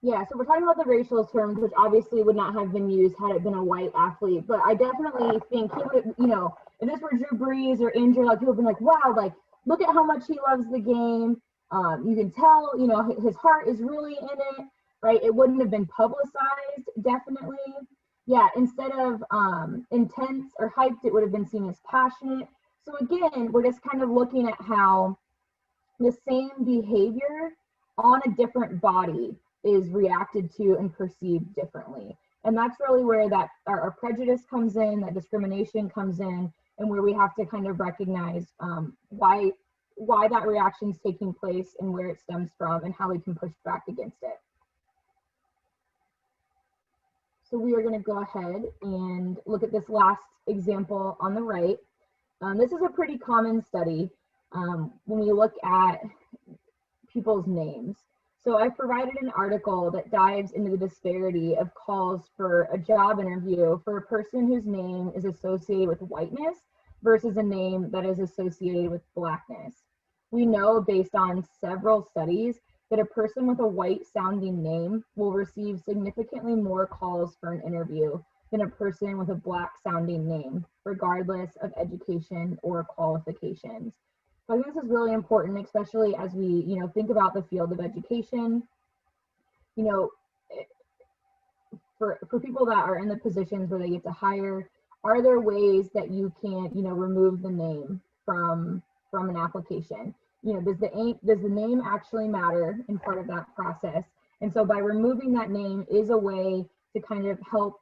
Yeah, so we're talking about the racial terms, which obviously would not have been used had it been a white athlete. But I definitely think he would, you know, if this were Drew Brees or Andrew, like people have been like, wow, like look at how much he loves the game. You can tell, you know, his heart is really in it, right? It wouldn't have been publicized, definitely. Yeah, instead of intense or hyped, it would have been seen as passionate. So again, we're just kind of looking at how the same behavior on a different body is reacted to and perceived differently. And that's really where that our prejudice comes in, that discrimination comes in, and where we have to kind of recognize why that reaction is taking place and where it stems from and how we can push back against it. So we are going to go ahead and look at this last example on the right. This is a pretty common study when we look at people's names. So I've provided an article that dives into the disparity of calls for a job interview for a person whose name is associated with whiteness versus a name that is associated with blackness. We know based on several studies that a person with a white sounding name will receive significantly more calls for an interview than a person with a black sounding name, regardless of education or qualifications. So I think this is really important, especially as we, you know, think about the field of education. You know, for people that are in the positions where they get to hire, are there ways that you can, you know, remove the name from an application? You know, does the name actually matter in part of that process? And so by removing that name is a way to kind of help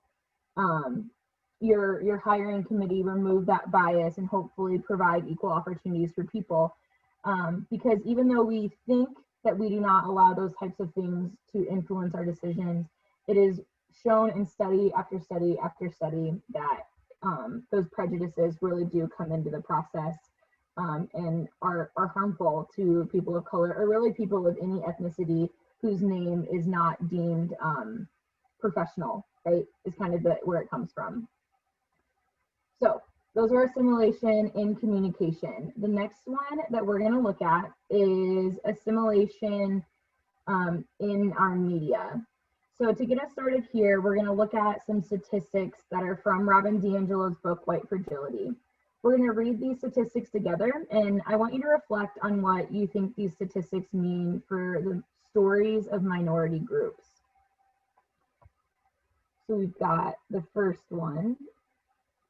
your hiring committee remove that bias and hopefully provide equal opportunities for people. Because even though we think that we do not allow those types of things to influence our decisions, it is shown in study after study after study that those prejudices really do come into the process and are harmful to people of color, or really people of any ethnicity whose name is not deemed professional, right? Is kind of where it comes from. So those are a simulation in communication. The next one that we're going to look at is a simulation in our media. So to get us started here, we're going to look at some statistics that are from Robin DiAngelo's book, White Fragility. We're going to read these statistics together, and I want you to reflect on what you think these statistics mean for the stories of minority groups. So we've got the first one.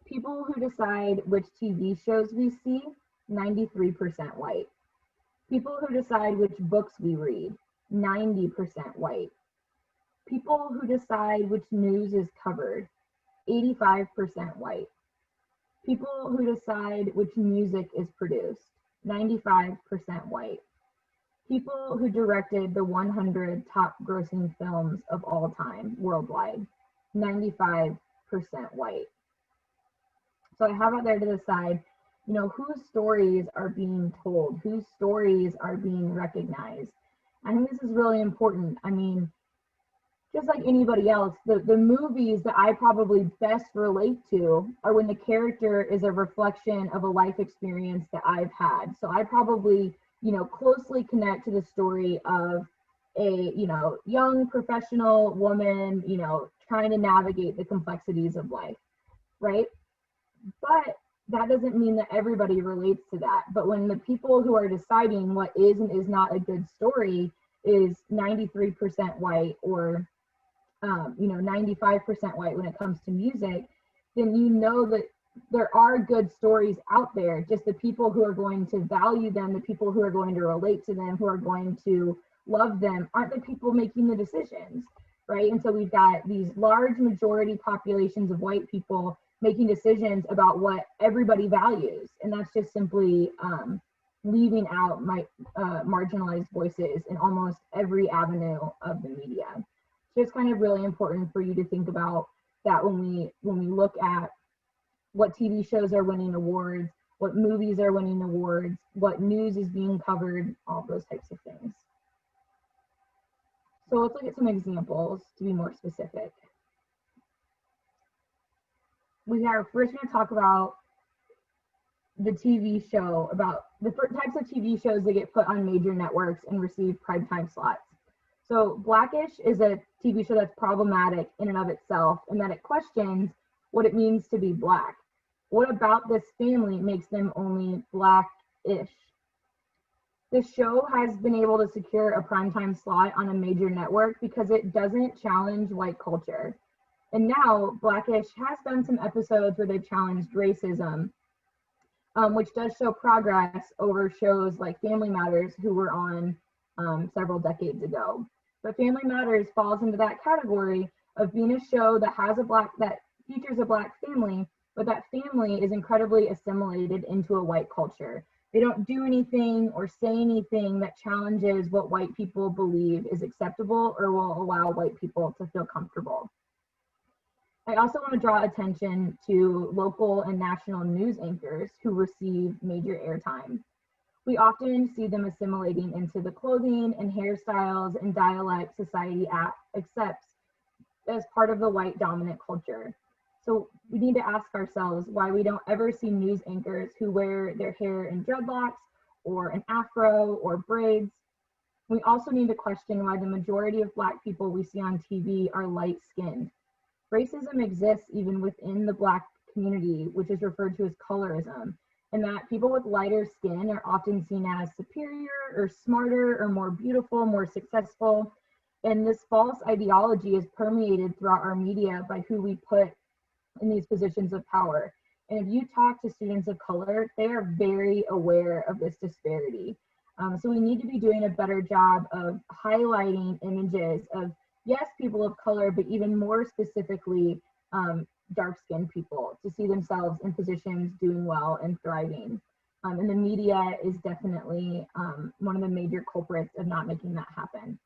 People who decide which TV shows we see, 93% white. People who decide which books we read, 90% white. People who decide which news is covered, 85% white. People who decide which music is produced, 95% white. People who directed the 100 top grossing films of all time worldwide, 95% white. So I have out there to the side, you know, whose stories are being told, whose stories are being recognized. I think this is really important. I mean, just like anybody else, the movies that I probably best relate to are when the character is a reflection of a life experience that I've had. So I probably, you know, closely connect to the story of a, you know, young professional woman, you know, trying to navigate the complexities of life, right? But that doesn't mean that everybody relates to that. But when the people who are deciding what is and is not a good story is 93% white, or 95% white when it comes to music, then you know that there are good stories out there. Just the people who are going to value them, the people who are going to relate to them, who are going to love them, aren't the people making the decisions, right? And so we've got these large majority populations of white people making decisions about what everybody values. And that's just simply leaving out marginalized voices in almost every avenue of the media. So it's kind of really important for you to think about that when we look at what TV shows are winning awards, what movies are winning awards, what news is being covered, all those types of things. So let's look at some examples to be more specific. We are first going to talk about the TV show, about the types of TV shows that get put on major networks and receive primetime slots. So Blackish is a TV show that's problematic in and of itself, and that it questions what it means to be Black. What about this family makes them only Black-ish? This show has been able to secure a primetime slot on a major network because it doesn't challenge white culture. And now Blackish has done some episodes where they've challenged racism, which does show progress over shows like Family Matters, who were on several decades ago. But Family Matters falls into that category of being a show that has that features a Black family, but that family is incredibly assimilated into a white culture. They don't do anything or say anything that challenges what white people believe is acceptable or will allow white people to feel comfortable. I also want to draw attention to local and national news anchors who receive major airtime. We often see them assimilating into the clothing and hairstyles and dialect society accepts as part of the white dominant culture. So we need to ask ourselves why we don't ever see news anchors who wear their hair in dreadlocks or an afro or braids. We also need to question why the majority of Black people we see on TV are light-skinned. Racism exists even within the Black community, which is referred to as colorism, and that people with lighter skin are often seen as superior or smarter or more beautiful, more successful. And this false ideology is permeated throughout our media by who we put in these positions of power. And if you talk to students of color, they are very aware of this disparity. So we need to be doing a better job of highlighting images of, yes, people of color, but even more specifically, dark-skinned people to see themselves in positions doing well and thriving. And the media is definitely one of the major culprits of not making that happen.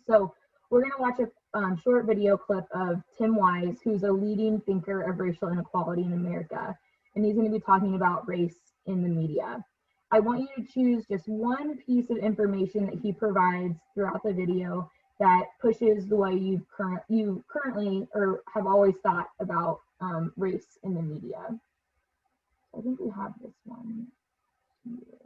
So we're going to watch a short video clip of Tim Wise, who's a leading thinker of racial inequality in America, and he's going to be talking about race in the media. I want you to choose just one piece of information that he provides throughout the video that pushes the way you currently or have always thought about race in the media. I think we have this one here.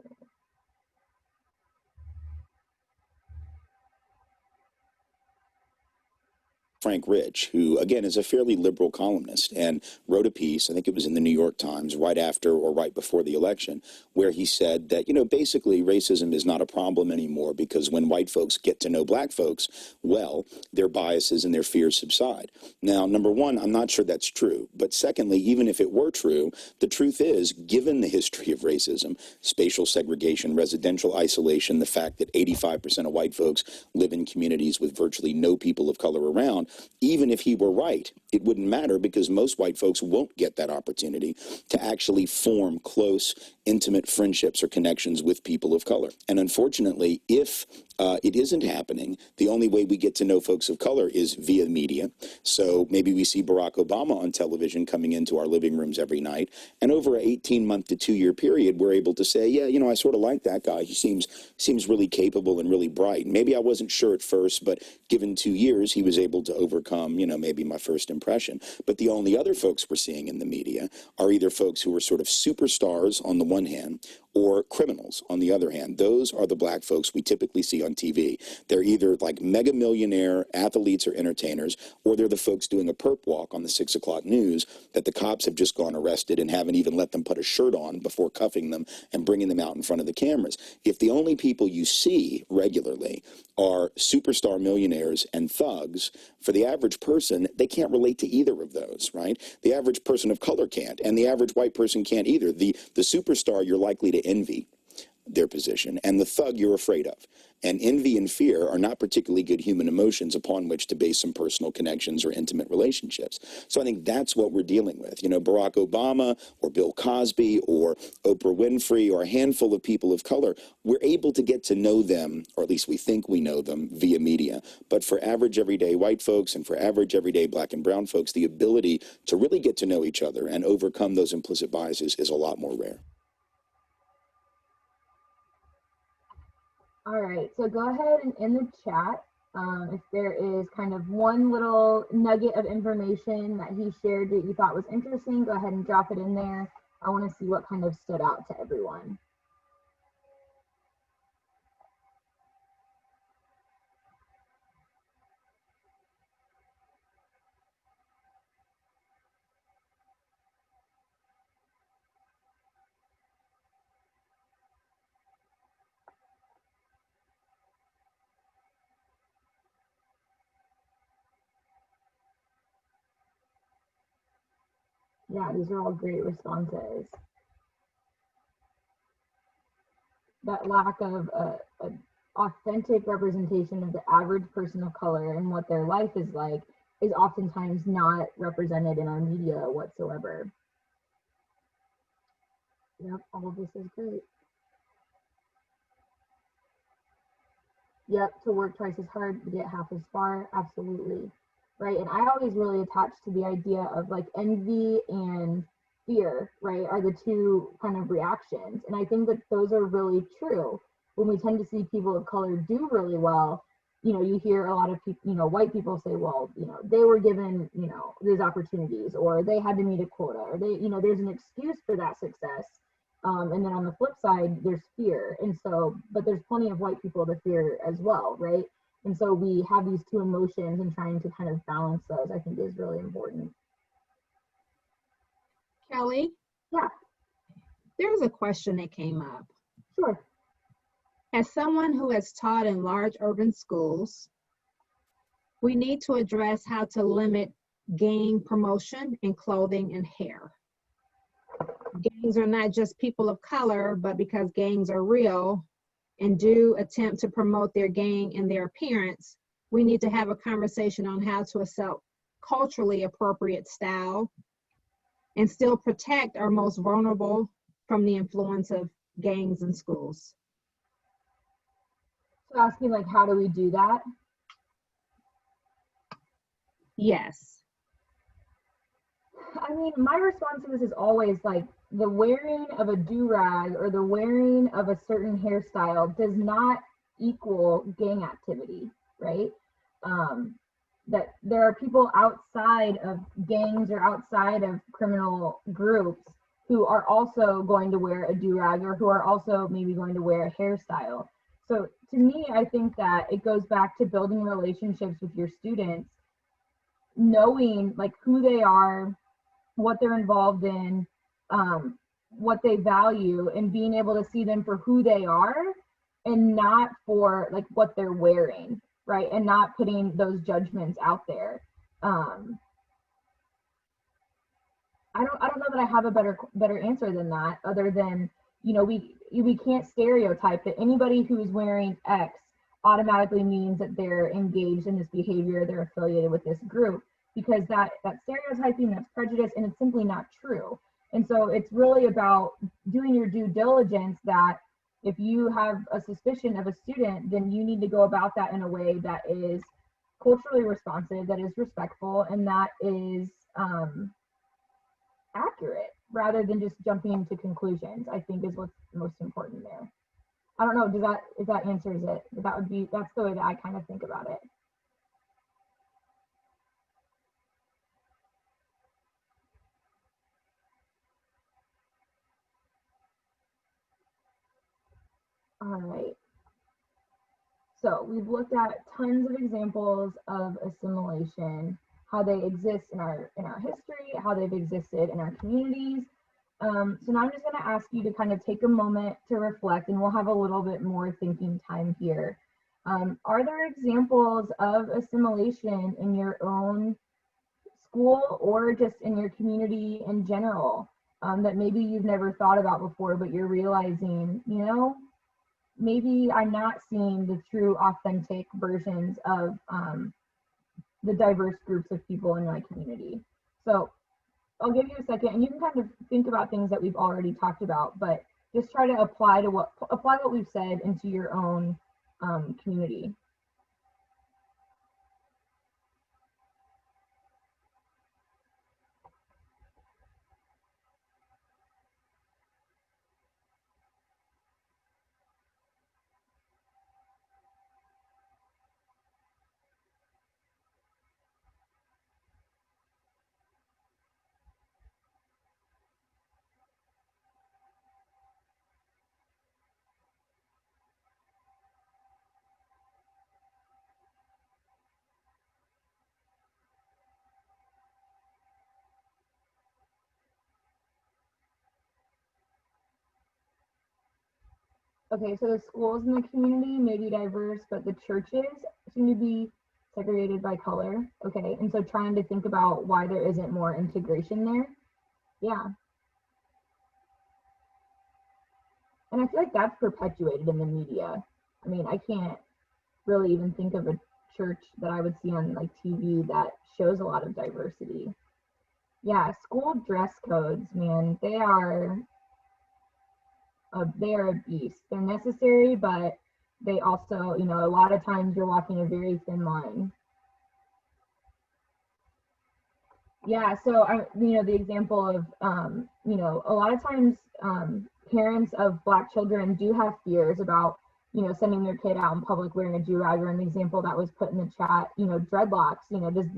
Frank Rich, who, again, is a fairly liberal columnist and wrote a piece, I think it was in the New York Times, right after or right before the election, where he said that, basically racism is not a problem anymore because when white folks get to know Black folks, well, their biases and their fears subside. Now, number one, I'm not sure that's true. But secondly, even if it were true, the truth is, given the history of racism, spatial segregation, residential isolation, the fact that 85% of white folks live in communities with virtually no people of color around, even if he were right, it wouldn't matter because most white folks won't get that opportunity to actually form close, intimate friendships or connections with people of color. And unfortunately, if it isn't happening, the only way we get to know folks of color is via media. So maybe we see Barack Obama on television coming into our living rooms every night. And over an 18-month to 2-year period, we're able to say, yeah, I sort of like that guy. He seems really capable and really bright. Maybe I wasn't sure at first, but given 2 years, he was able to overcome, maybe my first impression. But the only other folks we're seeing in the media are either folks who are sort of superstars on the one hand, or criminals, on the other hand. Those are the black folks we typically see on TV. They're either like mega millionaire athletes or entertainers, or they're the folks doing a perp walk on the 6 o'clock news that the cops have just gone arrested and haven't even let them put a shirt on before cuffing them and bringing them out in front of the cameras. If the only people you see regularly are superstar millionaires and thugs, for the average person, they can't relate to either of those, right? The average person of color can't, and the average white person can't either. The superstar, you're likely to envy their position, and the thug you're afraid of. And envy and fear are not particularly good human emotions upon which to base some personal connections or intimate relationships. So I think that's what we're dealing with. You know, Barack Obama or Bill Cosby or Oprah Winfrey or a handful of people of color, we're able to get to know them, or at least we think we know them, via media. But for average everyday white folks and for average everyday black and brown folks, the ability to really get to know each other and overcome those implicit biases is a lot more rare. All right, so go ahead and in the chat, if there is kind of one little nugget of information that he shared that you thought was interesting, go ahead and drop it in there. I want to see what kind of stood out to everyone. Yeah, these are all great responses. That lack of an authentic representation of the average person of color and what their life is like is oftentimes not represented in our media whatsoever. Yep, all of this is great. Yep, to work twice as hard to get half as far, absolutely. Right, and I always really attach to the idea of like envy and fear, right, are the two kind of reactions. And I think that those are really true. When we tend to see people of color do really well, you know, you hear a lot of people, you know, white people say, well, you know, they were given, you know, these opportunities, or they had to meet a quota, or they, you know, there's an excuse for that success. And then on the flip side, there's fear. And so, but there's plenty of white people to fear as well, right? And so we have these two emotions, and trying to kind of balance those, I think, is really important. Kelly? Yeah. There was a question that came up. Sure. As someone who has taught in large urban schools, we need to address how to limit gang promotion in clothing and hair. Gangs are not just people of color, but because gangs are real and do attempt to promote their gang and their appearance, we need to have a conversation on how to accept culturally appropriate style and still protect our most vulnerable from the influence of gangs in schools. So asking like, how do we do that? Yes. I mean, my response to this is always like, the wearing of a do-rag or the wearing of a certain hairstyle does not equal gang activity, right? That there are people outside of gangs or outside of criminal groups who are also going to wear a do-rag, or who are also maybe going to wear a hairstyle. So to me, I think that it goes back to building relationships with your students, knowing like who they are, what they're involved in, what they value, and being able to see them for who they are and not for like what they're wearing, right? And not putting those judgments out there. I don't know that I have a better answer than that, other than, you know, we can't stereotype that anybody who's wearing X automatically means that they're engaged in this behavior, they're affiliated with this group, because that's stereotyping, that's prejudice, and it's simply not true. And so it's really about doing your due diligence, that if you have a suspicion of a student, then you need to go about that in a way that is culturally responsive, that is respectful, and that is accurate, rather than just jumping to conclusions, I think is what's most important there. I don't know, if that answers it, but that's the way that I kind of think about it. All right. So we've looked at tons of examples of assimilation, how they exist in our history, how they've existed in our communities. So now I'm just going to ask you to kind of take a moment to reflect, and we'll have a little bit more thinking time here. Are there examples of assimilation in your own school or just in your community in general that maybe you've never thought about before, but you're realizing, you know, maybe I'm not seeing the true authentic versions of the diverse groups of people in my community. So I'll give you a second and you can kind of think about things that we've already talked about, but just try to apply what we've said into your own community. Okay, so the schools in the community may be diverse, but the churches seem to be segregated by color. Okay, and so trying to think about why there isn't more integration there. Yeah. And I feel like that's perpetuated in the media. I mean, I can't really even think of a church that I would see on like TV that shows a lot of diversity. Yeah, school dress codes, man, they are a beast. They're necessary, but they also, you know, a lot of times you're walking a very thin line. Yeah, so you know, the example of, you know, a lot of times parents of Black children do have fears about, you know, sending their kid out in public wearing a do-rag, or an example that was put in the chat, you know, dreadlocks. You know, does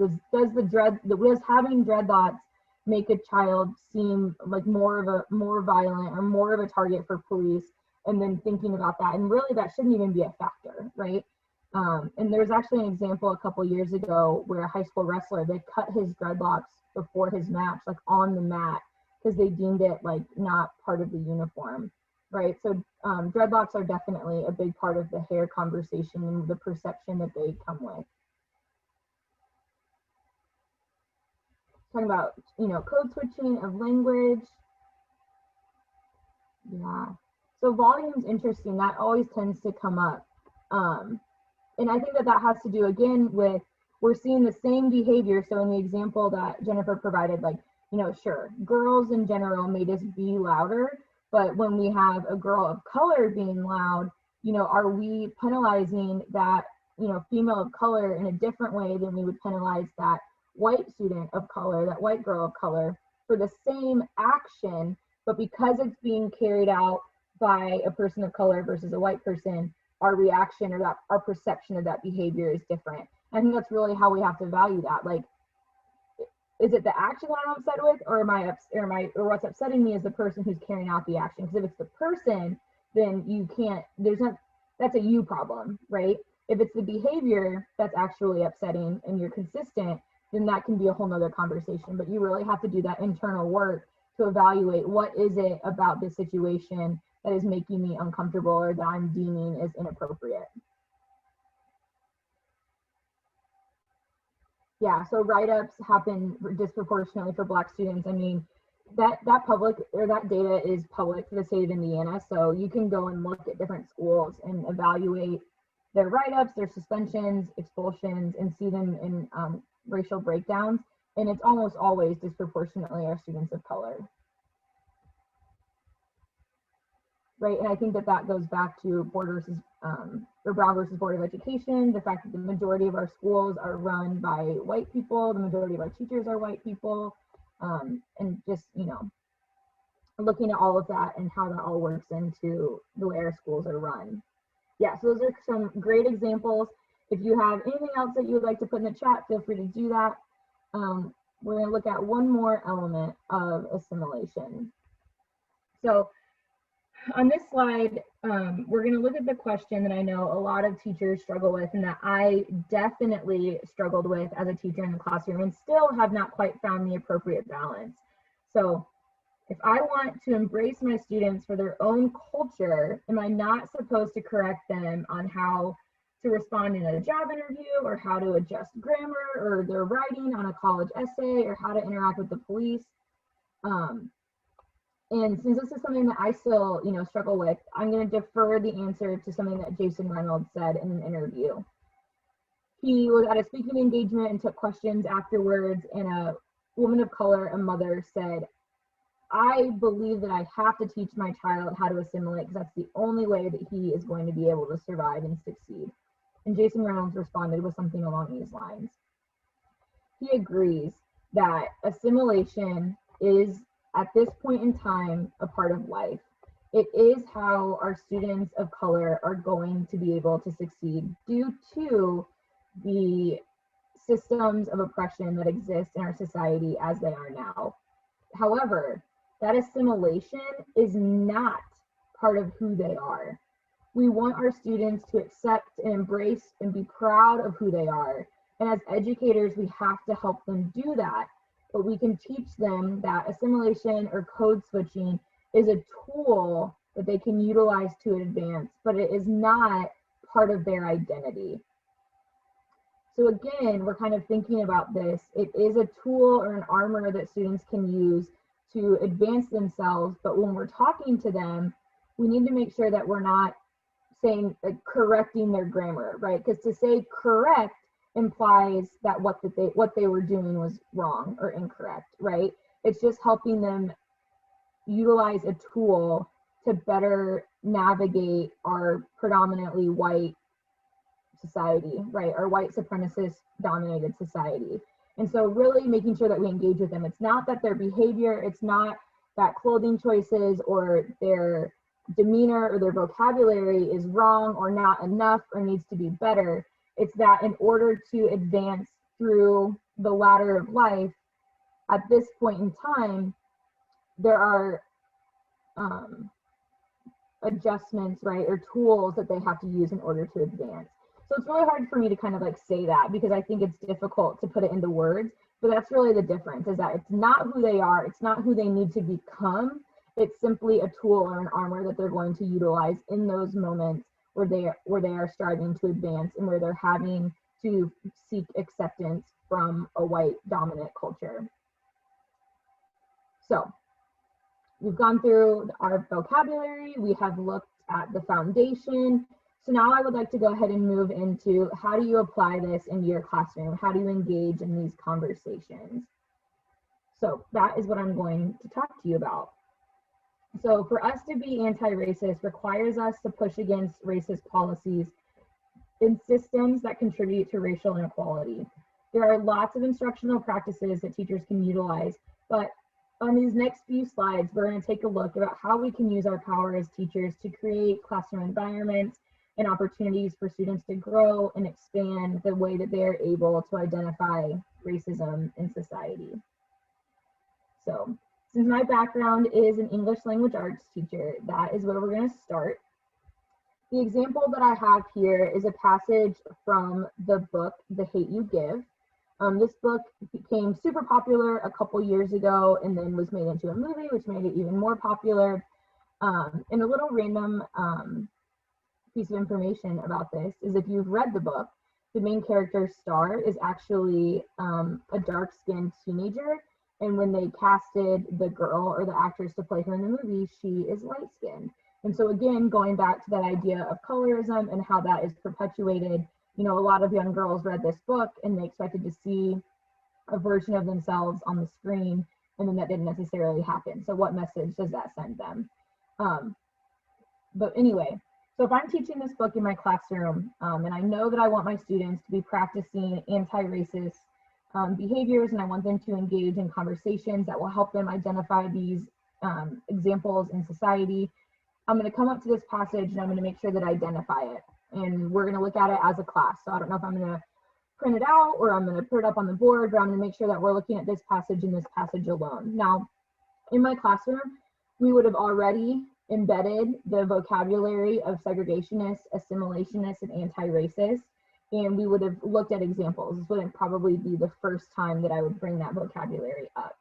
having dreadlocks make a child seem like more violent or more of a target for police? And then thinking about that, and really that shouldn't even be a factor, right? And there's actually an example a couple years ago where a high school wrestler, they cut his dreadlocks before his match, like on the mat, because they deemed it like not part of the uniform, right? So dreadlocks are definitely a big part of the hair conversation and the perception that they come with. Talking about, you know, code switching of language. Yeah. So volume's interesting. That always tends to come up. And I think that has to do, again, with we're seeing the same behavior. So in the example that Jennifer provided, like, you know, sure, girls in general may just be louder, but when we have a girl of color being loud, you know, are we penalizing that, you know, female of color in a different way than we would penalize that white student of color, that white girl of color, for the same action, but because it's being carried out by a person of color versus a white person, our reaction or that our perception of that behavior is different. I think that's really how we have to value that. Like, is it the action that I'm upset with, or or what's upsetting me is the person who's carrying out the action? Because if it's the person, then you can't, that's a you problem, right? If it's the behavior that's actually upsetting and you're consistent, then that can be a whole nother conversation. But you really have to do that internal work to evaluate what is it about this situation that is making me uncomfortable or that I'm deeming as inappropriate. Yeah, so write-ups happen disproportionately for Black students. I mean, that data is public for the state of Indiana, so you can go and look at different schools and evaluate their write-ups, their suspensions, expulsions, and see them in racial breakdowns, and it's almost always disproportionately our students of color. Right, and I think that goes back to Brown versus Board of Education, the fact that the majority of our schools are run by white people, the majority of our teachers are white people, and just, you know, looking at all of that and how that all works into the way our schools are run. Yeah, so those are some great examples. If you have anything else that you would like to put in the chat, feel free to do that. We're going to look at one more element of assimilation. So On this slide, we're going to look at the question that I know a lot of teachers struggle with, and that I definitely struggled with as a teacher in the classroom and still have not quite found the appropriate balance. So if I want to embrace my students for their own culture, am I not supposed to correct them on how to respond in a job interview, or how to adjust grammar or their writing on a college essay, or how to interact with the police? And since this is something that I still, struggle with, I'm going to defer the answer to something that Jason Reynolds said in an interview. He was at a speaking engagement and took questions afterwards, and a woman of color, a mother, said, "I believe that I have to teach my child how to assimilate because that's the only way that he is going to be able to survive and succeed." And Jason Reynolds responded with something along these lines. He agrees that assimilation is, at this point in time, a part of life. It is how our students of color are going to be able to succeed due to the systems of oppression that exist in our society as they are now. However, that assimilation is not part of who they are. We want our students to accept and embrace and be proud of who they are. And as educators, we have to help them do that. But we can teach them that assimilation or code switching is a tool that they can utilize to advance, but it is not part of their identity. So again, we're kind of thinking about this. It is a tool or an armor that students can use to advance themselves, but when we're talking to them, we need to make sure that we're not saying, like, correcting their grammar, right? Because to say correct implies that what they were doing was wrong or incorrect, right? It's just helping them utilize a tool to better navigate our predominantly white society, right? Our white supremacist dominated society. And so really making sure that we engage with them. It's not that their behavior, it's not that clothing choices or their demeanor or their vocabulary is wrong or not enough or needs to be better. It's that in order to advance through the ladder of life, at this point in time, there are adjustments, right, or tools that they have to use in order to advance. So it's really hard for me to kind of like say that because I think it's difficult to put it into words, but that's really the difference, is that it's not who they are, it's not who they need to become, it's simply a tool or an armor that they're going to utilize in those moments where they are striving to advance and where they're having to seek acceptance from a white dominant culture. So we've gone through our vocabulary, we have looked at the foundation. So now I would like to go ahead and move into how do you apply this into your classroom? How do you engage in these conversations? So that is what I'm going to talk to you about. So for us to be anti-racist requires us to push against racist policies in systems that contribute to racial inequality. There are lots of instructional practices that teachers can utilize, but on these next few slides, we're going to take a look about how we can use our power as teachers to create classroom environments and opportunities for students to grow and expand the way that they are able to identify racism in society. So, since my background is an English language arts teacher, that is where we're going to start. The example that I have here is a passage from the book, The Hate U Give. This book became super popular a couple years ago and then was made into a movie, which made it even more popular. And a little random piece of information about this is if you've read the book, the main character, Star, is actually a dark-skinned teenager. And when they casted the girl or the actress to play her in the movie, she is light-skinned. And so again, going back to that idea of colorism and how that is perpetuated, you know, a lot of young girls read this book and they expected to see a version of themselves on the screen, and then that didn't necessarily happen. So what message does that send them? But anyway, so if I'm teaching this book in my classroom, and I know that I want my students to be practicing anti-racist behaviors, and I want them to engage in conversations that will help them identify these examples in society, I'm going to come up to this passage and I'm going to make sure that I identify it. And we're going to look at it as a class. So I don't know if I'm going to print it out or I'm going to put it up on the board, but I'm going to make sure that we're looking at this passage and this passage alone. Now, in my classroom, we would have already embedded the vocabulary of segregationists, assimilationists, and anti-racist, and we would have looked at examples. This wouldn't probably be the first time that I would bring that vocabulary up.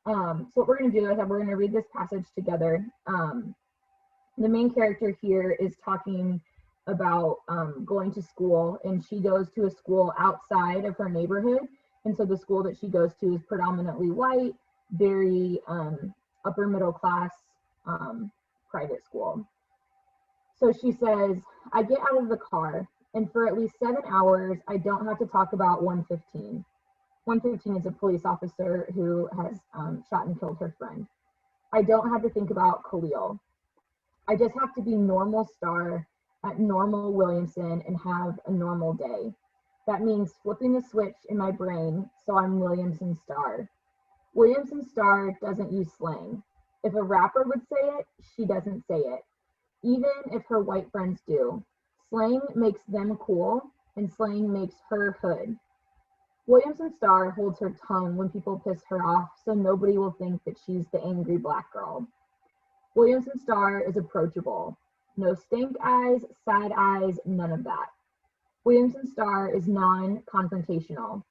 So what we're going to do is we're going to read this passage together. The main character here is talking about going to school, and she goes to a school outside of her neighborhood. And so the school that she goes to is predominantly white, very upper middle class private school. So she says, I get out of the car, and for at least 7 hours, I don't have to talk about 115. 115 is a police officer who has shot and killed her friend. I don't have to think about Khalil. I just have to be normal Star at normal Williamson and have a normal day. That means flipping the switch in my brain so I'm Williamson Star. Williamson Star doesn't use slang. If a rapper would say it, she doesn't say it. Even if her white friends do. Slang makes them cool, and slang makes her hood. Williamson Star holds her tongue when people piss her off so nobody will think that she's the angry black girl. Williamson Star is approachable. No stank eyes, side eyes, none of that. Williamson Star is non-confrontational.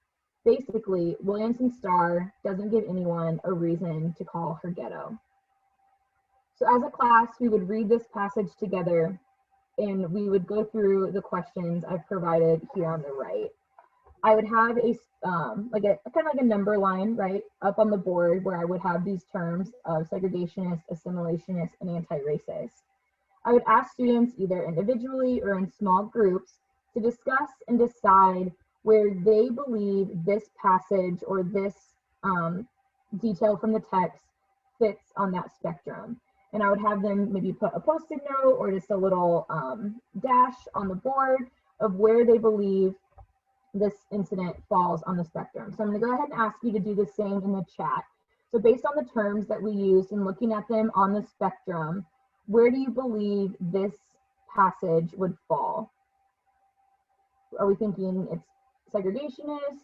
Basically, Williamson Star doesn't give anyone a reason to call her ghetto. So as a class, we would read this passage together, and we would go through the questions I've provided here on the right. I would have a kind of like a number line right up on the board where I would have these terms of segregationist, assimilationist, and anti-racist. I would ask students either individually or in small groups to discuss and decide where they believe this passage or this detail from the text fits on that spectrum. And I would have them maybe put a Post-it note or just a little dash on the board of where they believe this incident falls on the spectrum. So I'm going to go ahead and ask you to do the same in the chat. So based on the terms that we used and looking at them on the spectrum, where do you believe this passage would fall? Are we thinking it's segregationist,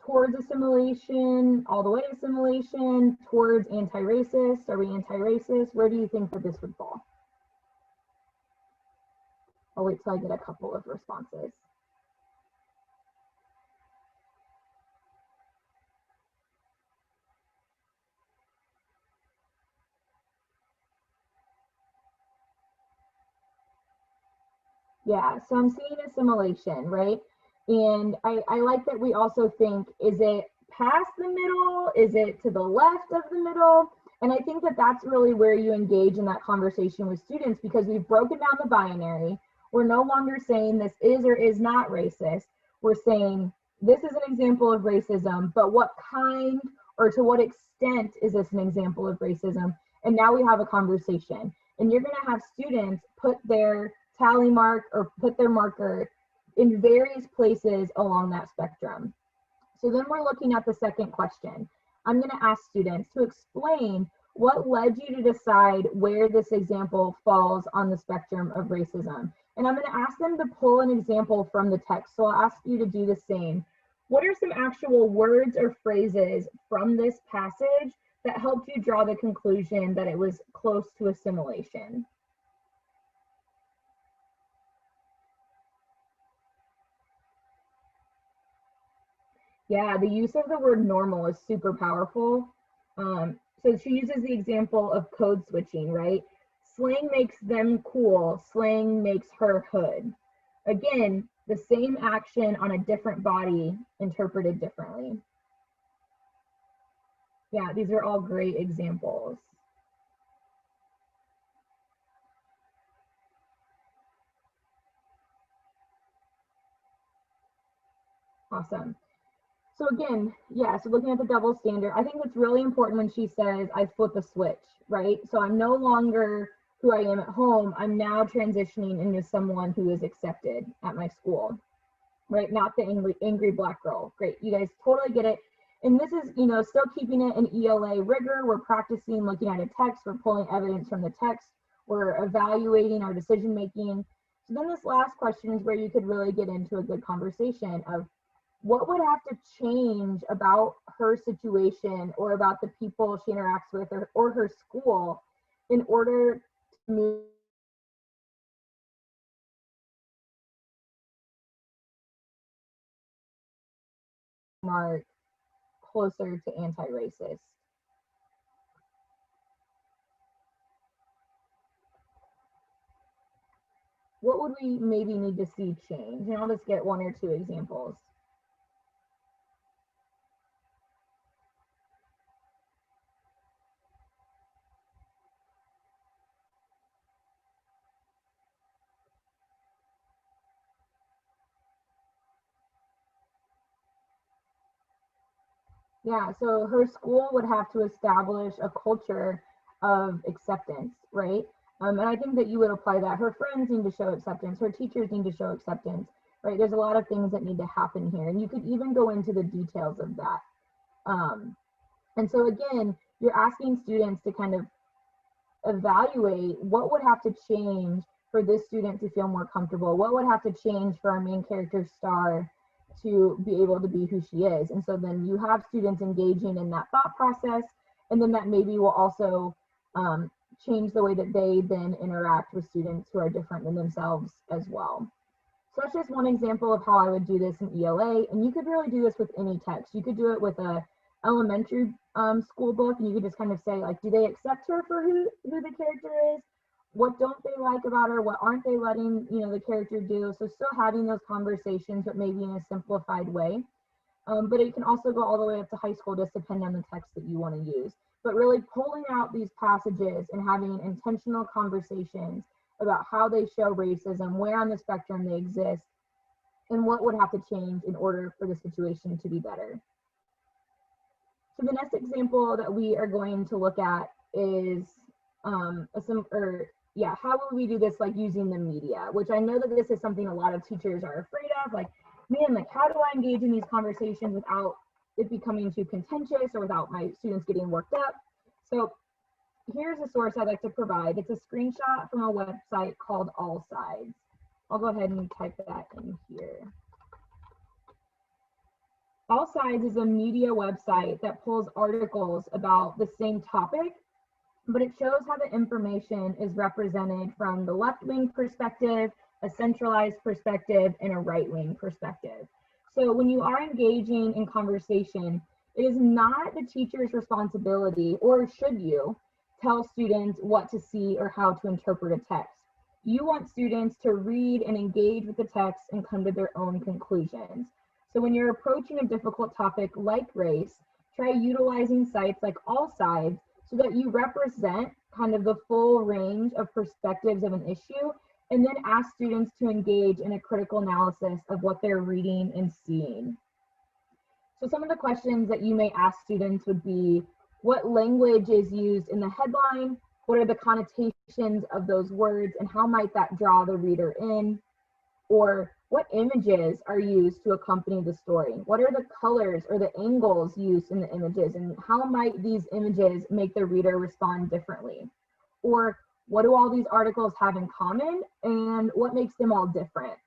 towards assimilation, all the way to assimilation, towards anti-racist? Are we anti-racist? Where do you think that this would fall? I'll wait till I get a couple of responses. Yeah, so I'm seeing assimilation, right? And I like that we also think, is it past the middle? Is it to the left of the middle? And I think that that's really where you engage in that conversation with students, because we've broken down the binary. We're no longer saying this is or is not racist. We're saying this is an example of racism, but what kind or to what extent is this an example of racism? And now we have a conversation. And you're going to have students put their tally mark or put their marker in various places along that spectrum. So then we're looking at the second question. I'm going to ask students to explain what led you to decide where this example falls on the spectrum of racism. And I'm going to ask them to pull an example from the text. So I'll ask you to do the same. What are some actual words or phrases from this passage that helped you draw the conclusion that it was close to assimilation? Yeah, the use of the word normal is super powerful. So she uses the example of code switching, right? Slang makes them cool, slang makes her hood. Again, the same action on a different body interpreted differently. Yeah, these are all great examples. Awesome. So again, yeah, so looking at the double standard, I think it's really important when she says, I flip a switch, right? So I'm no longer who I am at home. I'm now transitioning into someone who is accepted at my school, right? Not the angry black girl. Great, you guys totally get it. And this is, you know, still keeping it in ELA rigor. We're practicing looking at a text. We're pulling evidence from the text. We're evaluating our decision making. So then this last question is where you could really get into a good conversation of what would have to change about her situation or about the people she interacts with or her school in order to move mark closer to anti-racist. What would we maybe need to see change? And I'll just get one or two examples. Yeah, so her school would have to establish a culture of acceptance, right? And I think that you would apply that. Her friends need to show acceptance. Her teachers need to show acceptance, right? There's a lot of things that need to happen here. And you could even go into the details of that. And so again, you're asking students to kind of evaluate what would have to change for this student to feel more comfortable. What would have to change for our main character Star to be able to be who she is. And so then you have students engaging in that thought process, and then that maybe will also change the way that they then interact with students who are different than themselves as well. So that's just one example of how I would do this in ELA, and you could really do this with any text. You could do it with a elementary school book, and you could just kind of say, like, do they accept her for who the character is? What don't they like about her? What aren't they letting, you know, the character do? So still having those conversations, but maybe in a simplified way. But it can also go all the way up to high school, just depending on the text that you want to use. But really pulling out these passages and having intentional conversations about how they show racism, where on the spectrum they exist, and what would have to change in order for the situation to be better. So the next example that we are going to look at is how will we do this, like using the media, which I know that this is something a lot of teachers are afraid of, like, man, like how do I engage in these conversations without it becoming too contentious or without my students getting worked up? So here's a source I'd like to provide. It's a screenshot from a website called All Sides. I'll go ahead and type that in here. All Sides is a media website that pulls articles about the same topic, but it shows how the information is represented from the left-wing perspective, a centralized perspective, and a right-wing perspective. So when you are engaging in conversation, it is not the teacher's responsibility, or should you, tell students what to see or how to interpret a text. You want students to read and engage with the text and come to their own conclusions. So when you're approaching a difficult topic like race, try utilizing sites like All Sides so that you represent kind of the full range of perspectives of an issue, and then ask students to engage in a critical analysis of what they're reading and seeing. So some of the questions that you may ask students would be, what language is used in the headline? What are the connotations of those words, and how might that draw the reader in? Or what images are used to accompany the story? What are the colors or the angles used in the images, and how might these images make the reader respond differently? Or what do all these articles have in common, and what makes them all different?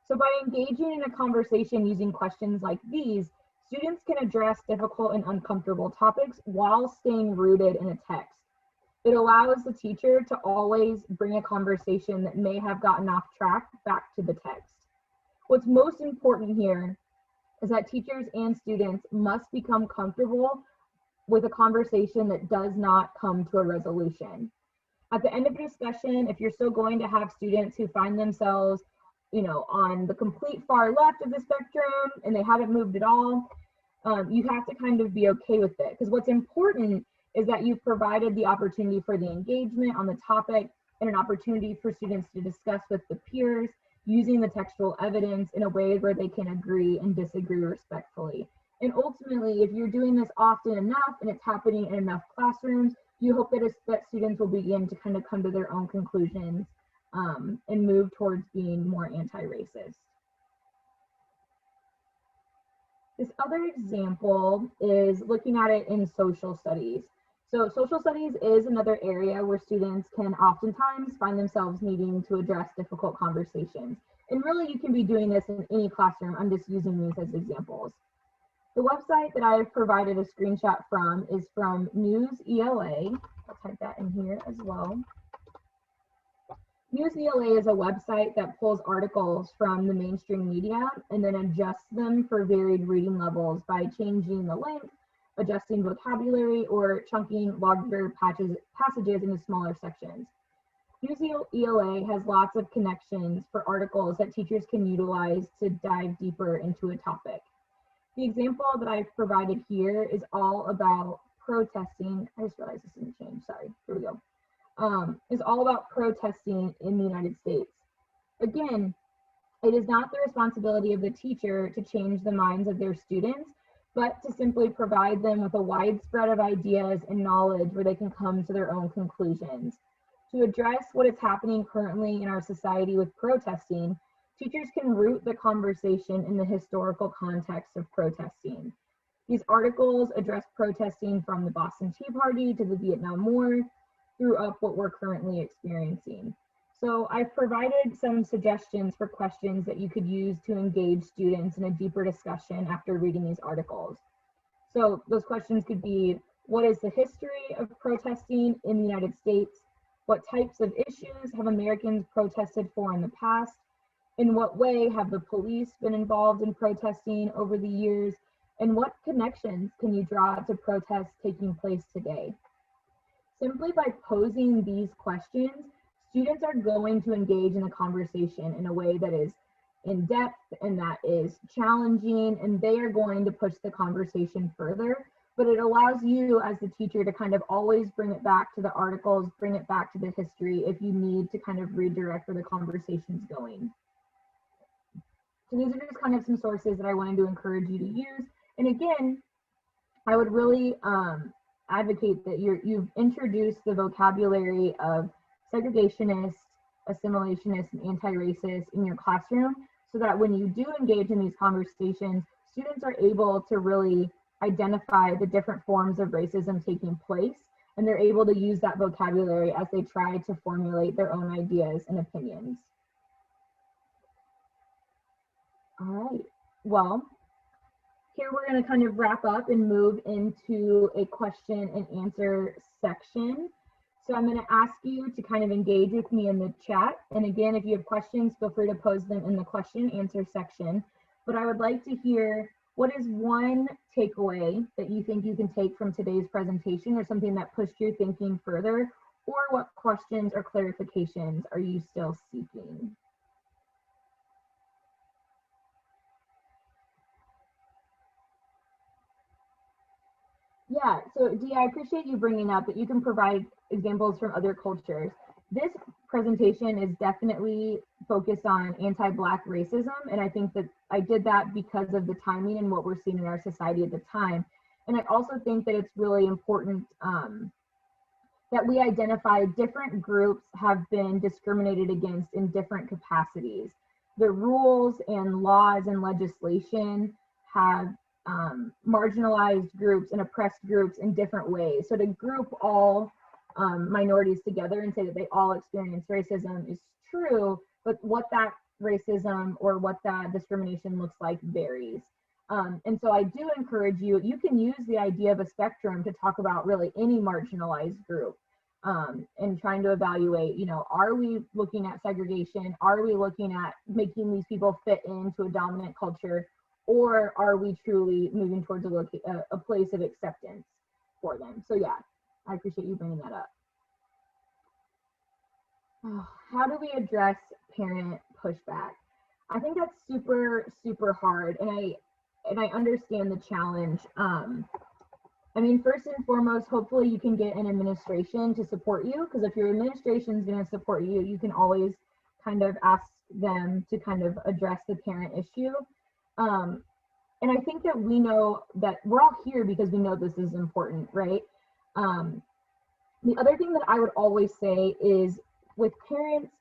So by engaging in a conversation using questions like these, students can address difficult and uncomfortable topics while staying rooted in a text. It allows the teacher to always bring a conversation that may have gotten off track back to the text. What's most important here is that teachers and students must become comfortable with a conversation that does not come to a resolution. At the end of a discussion, if you're still going to have students who find themselves, you know, on the complete far left of the spectrum and they haven't moved at all, you have to kind of be okay with it. Because what's important is that you've provided the opportunity for the engagement on the topic and an opportunity for students to discuss with the peers using the textual evidence in a way where they can agree and disagree respectfully. And ultimately, if you're doing this often enough and it's happening in enough classrooms, you hope that students will begin to kind of come to their own conclusions and move towards being more anti-racist. This other example is looking at it in social studies. So social studies is another area where students can oftentimes find themselves needing to address difficult conversations. And really you can be doing this in any classroom. I'm just using these as examples. The website that I have provided a screenshot from is from News ELA. Let's type that in here as well. News ELA is a website that pulls articles from the mainstream media and then adjusts them for varied reading levels by changing the length, adjusting vocabulary, or chunking larger passages into smaller sections. News ELA has lots of connections for articles that teachers can utilize to dive deeper into a topic. The example that I've provided here is all about protesting. I just realized this didn't change, sorry, here we go. Is all about protesting in the United States. Again, it is not the responsibility of the teacher to change the minds of their students, but to simply provide them with a wide spread of ideas and knowledge where they can come to their own conclusions. To address what is happening currently in our society with protesting, teachers can root the conversation in the historical context of protesting. These articles address protesting from the Boston Tea Party to the Vietnam War, through up what we're currently experiencing. So I've provided some suggestions for questions that you could use to engage students in a deeper discussion after reading these articles. So those questions could be, what is the history of protesting in the United States? What types of issues have Americans protested for in the past? In what way have the police been involved in protesting over the years? And what connections can you draw to protests taking place today? Simply by posing these questions, students are going to engage in a conversation in a way that is in depth and that is challenging, and they are going to push the conversation further. But it allows you as the teacher to kind of always bring it back to the articles, bring it back to the history if you need to kind of redirect where the conversation's going. So these are just kind of some sources that I wanted to encourage you to use. And again, I would really advocate that you've introduced the vocabulary of segregationist, assimilationist, and anti-racist in your classroom so that when you do engage in these conversations, students are able to really identify the different forms of racism taking place, and they're able to use that vocabulary as they try to formulate their own ideas and opinions. All right, well, here we're going to kind of wrap up and move into a question and answer section. So I'm going to ask you to kind of engage with me in the chat. And again, if you have questions, feel free to pose them in the question and answer section. But I would like to hear, what is one takeaway that you think you can take from today's presentation, or something that pushed your thinking further, or what questions or clarifications are you still seeking? Yeah, so Dee, I appreciate you bringing up that you can provide examples from other cultures. This presentation is definitely focused on anti-Black racism, and I think that I did that because of the timing and what we're seeing in our society at the time. And I also think that it's really important that we identify different groups have been discriminated against in different capacities. The rules and laws and legislation have marginalized groups and oppressed groups in different ways. So to group all minorities together and say that they all experience racism is true, but what that racism or what that discrimination looks like varies. And so I do encourage you, you can use the idea of a spectrum to talk about really any marginalized group and trying to evaluate, you know, are we looking at segregation? Are we looking at making these people fit into a dominant culture? Or are we truly moving towards a place of acceptance for them? So yeah, I appreciate you bringing that up. How do we address parent pushback? I think that's super, super hard, and I understand the challenge. I mean, first and foremost, hopefully you can get an administration to support you, because if your administration is going to support you, you can always kind of ask them to kind of address the parent issue. And I think that we know that we're all here because we know this is important, right? The other thing that I would always say is with parents,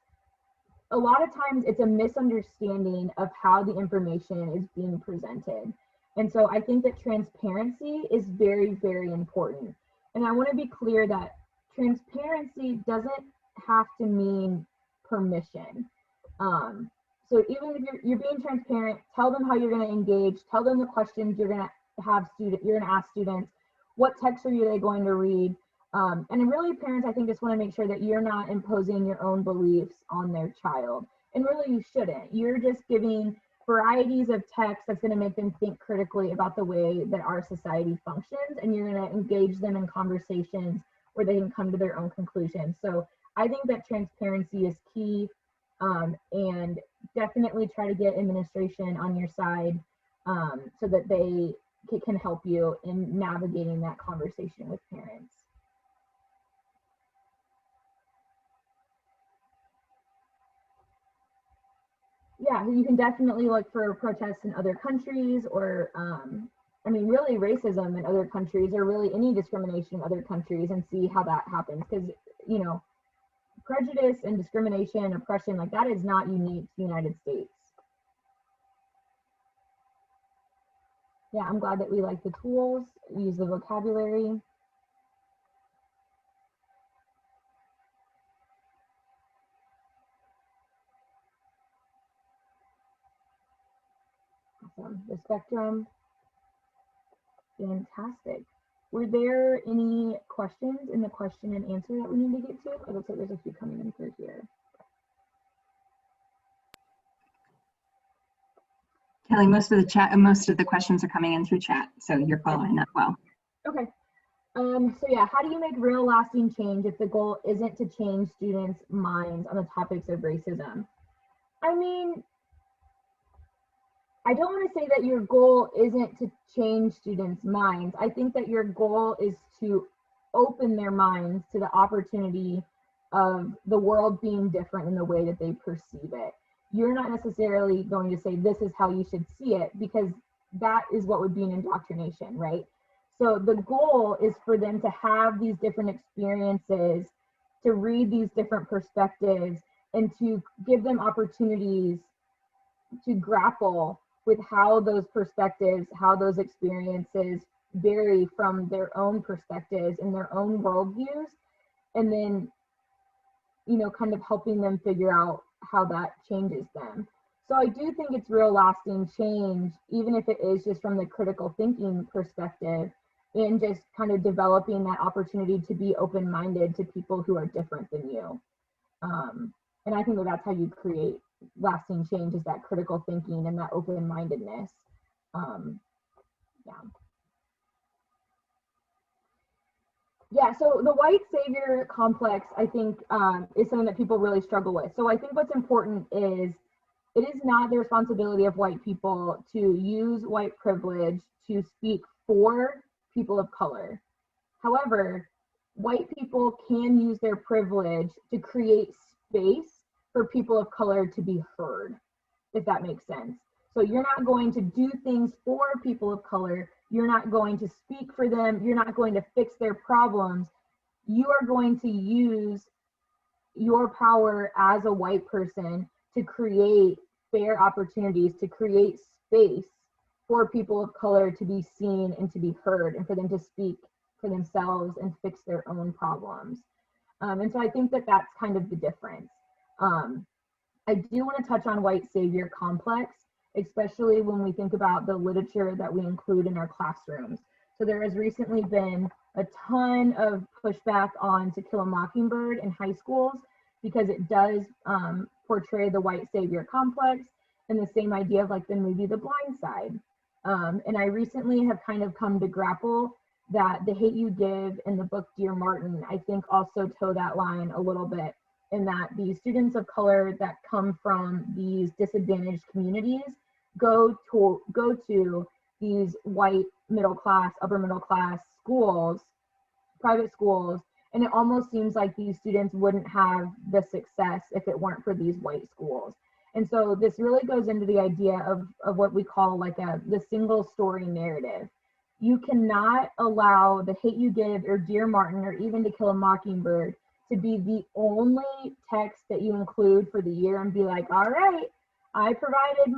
a lot of times it's a misunderstanding of how the information is being presented. And so I think that transparency is very, very important. And I want to be clear that transparency doesn't have to mean permission. So even if you're being transparent, tell them how you're going to engage, tell them the questions you're going to have you're going to ask students, what texts are they going to read, And really parents, I think, just want to make sure that you're not imposing your own beliefs on their child. And really you shouldn't. You're just giving varieties of text that's going to make them think critically about the way that our society functions, and you're going to engage them in conversations where they can come to their own conclusions. So I think that transparency is key, and definitely try to get administration on your side so that they can help you in navigating that conversation with parents. Yeah, you can definitely look for protests in other countries, or I mean, really racism in other countries, or really any discrimination in other countries, and see how that happens. Because, you know, prejudice and discrimination and oppression, like, that is not unique to the United States. Yeah, I'm glad that we like the tools, we use the vocabulary. Awesome. The spectrum, fantastic. Were there any questions in the question and answer that we need to get to? It looks like there's a few coming in through here. Kelly, most of the questions are coming in through chat, so you're following that well. Okay. So yeah, how do you make real lasting change if the goal isn't to change students' minds on the topics of racism? I mean, I don't want to say that your goal isn't to change students' minds. I think that your goal is to open their minds to the opportunity of the world being different in the way that they perceive it. You're not necessarily going to say this is how you should see it, because that is what would be an indoctrination, right? So the goal is for them to have these different experiences, to read these different perspectives, and to give them opportunities to grapple with how those perspectives, how those experiences vary from their own perspectives and their own worldviews, and then, you know, kind of helping them figure out how that changes them. So I do think it's real lasting change, even if it is just from the critical thinking perspective, and just kind of developing that opportunity to be open-minded to people who are different than you. And I think that that's how you create lasting change, is that critical thinking and that open-mindedness. Yeah, so the white savior complex, I think, is something that people really struggle with. So I think what's important is, it is not the responsibility of white people to use white privilege to speak for people of color. However, white people can use their privilege to create space for people of color to be heard, if that makes sense. So you're not going to do things for people of color. You're not going to speak for them. You're not going to fix their problems. You are going to use your power as a white person to create fair opportunities, to create space for people of color to be seen and to be heard, and for them to speak for themselves and fix their own problems. And so I think that that's kind of the difference. I do want to touch on white savior complex, especially when we think about the literature that we include in our classrooms. So there has recently been a ton of pushback on To Kill a Mockingbird in high schools, because it does portray the white savior complex and the same idea of, like, the movie The Blind Side. And I recently have kind of come to grapple that The Hate You Give in the book Dear Martin, I think, also toe that line a little bit, in that the students of color that come from these disadvantaged communities go to these white middle class, upper middle class schools, private schools, and it almost seems like these students wouldn't have the success if it weren't for these white schools. And so this really goes into the idea of what we call, like, the single story narrative. You cannot allow The Hate You Give or Dear Martin or even To Kill a Mockingbird to be the only text that you include for the year and be like, all right, I provided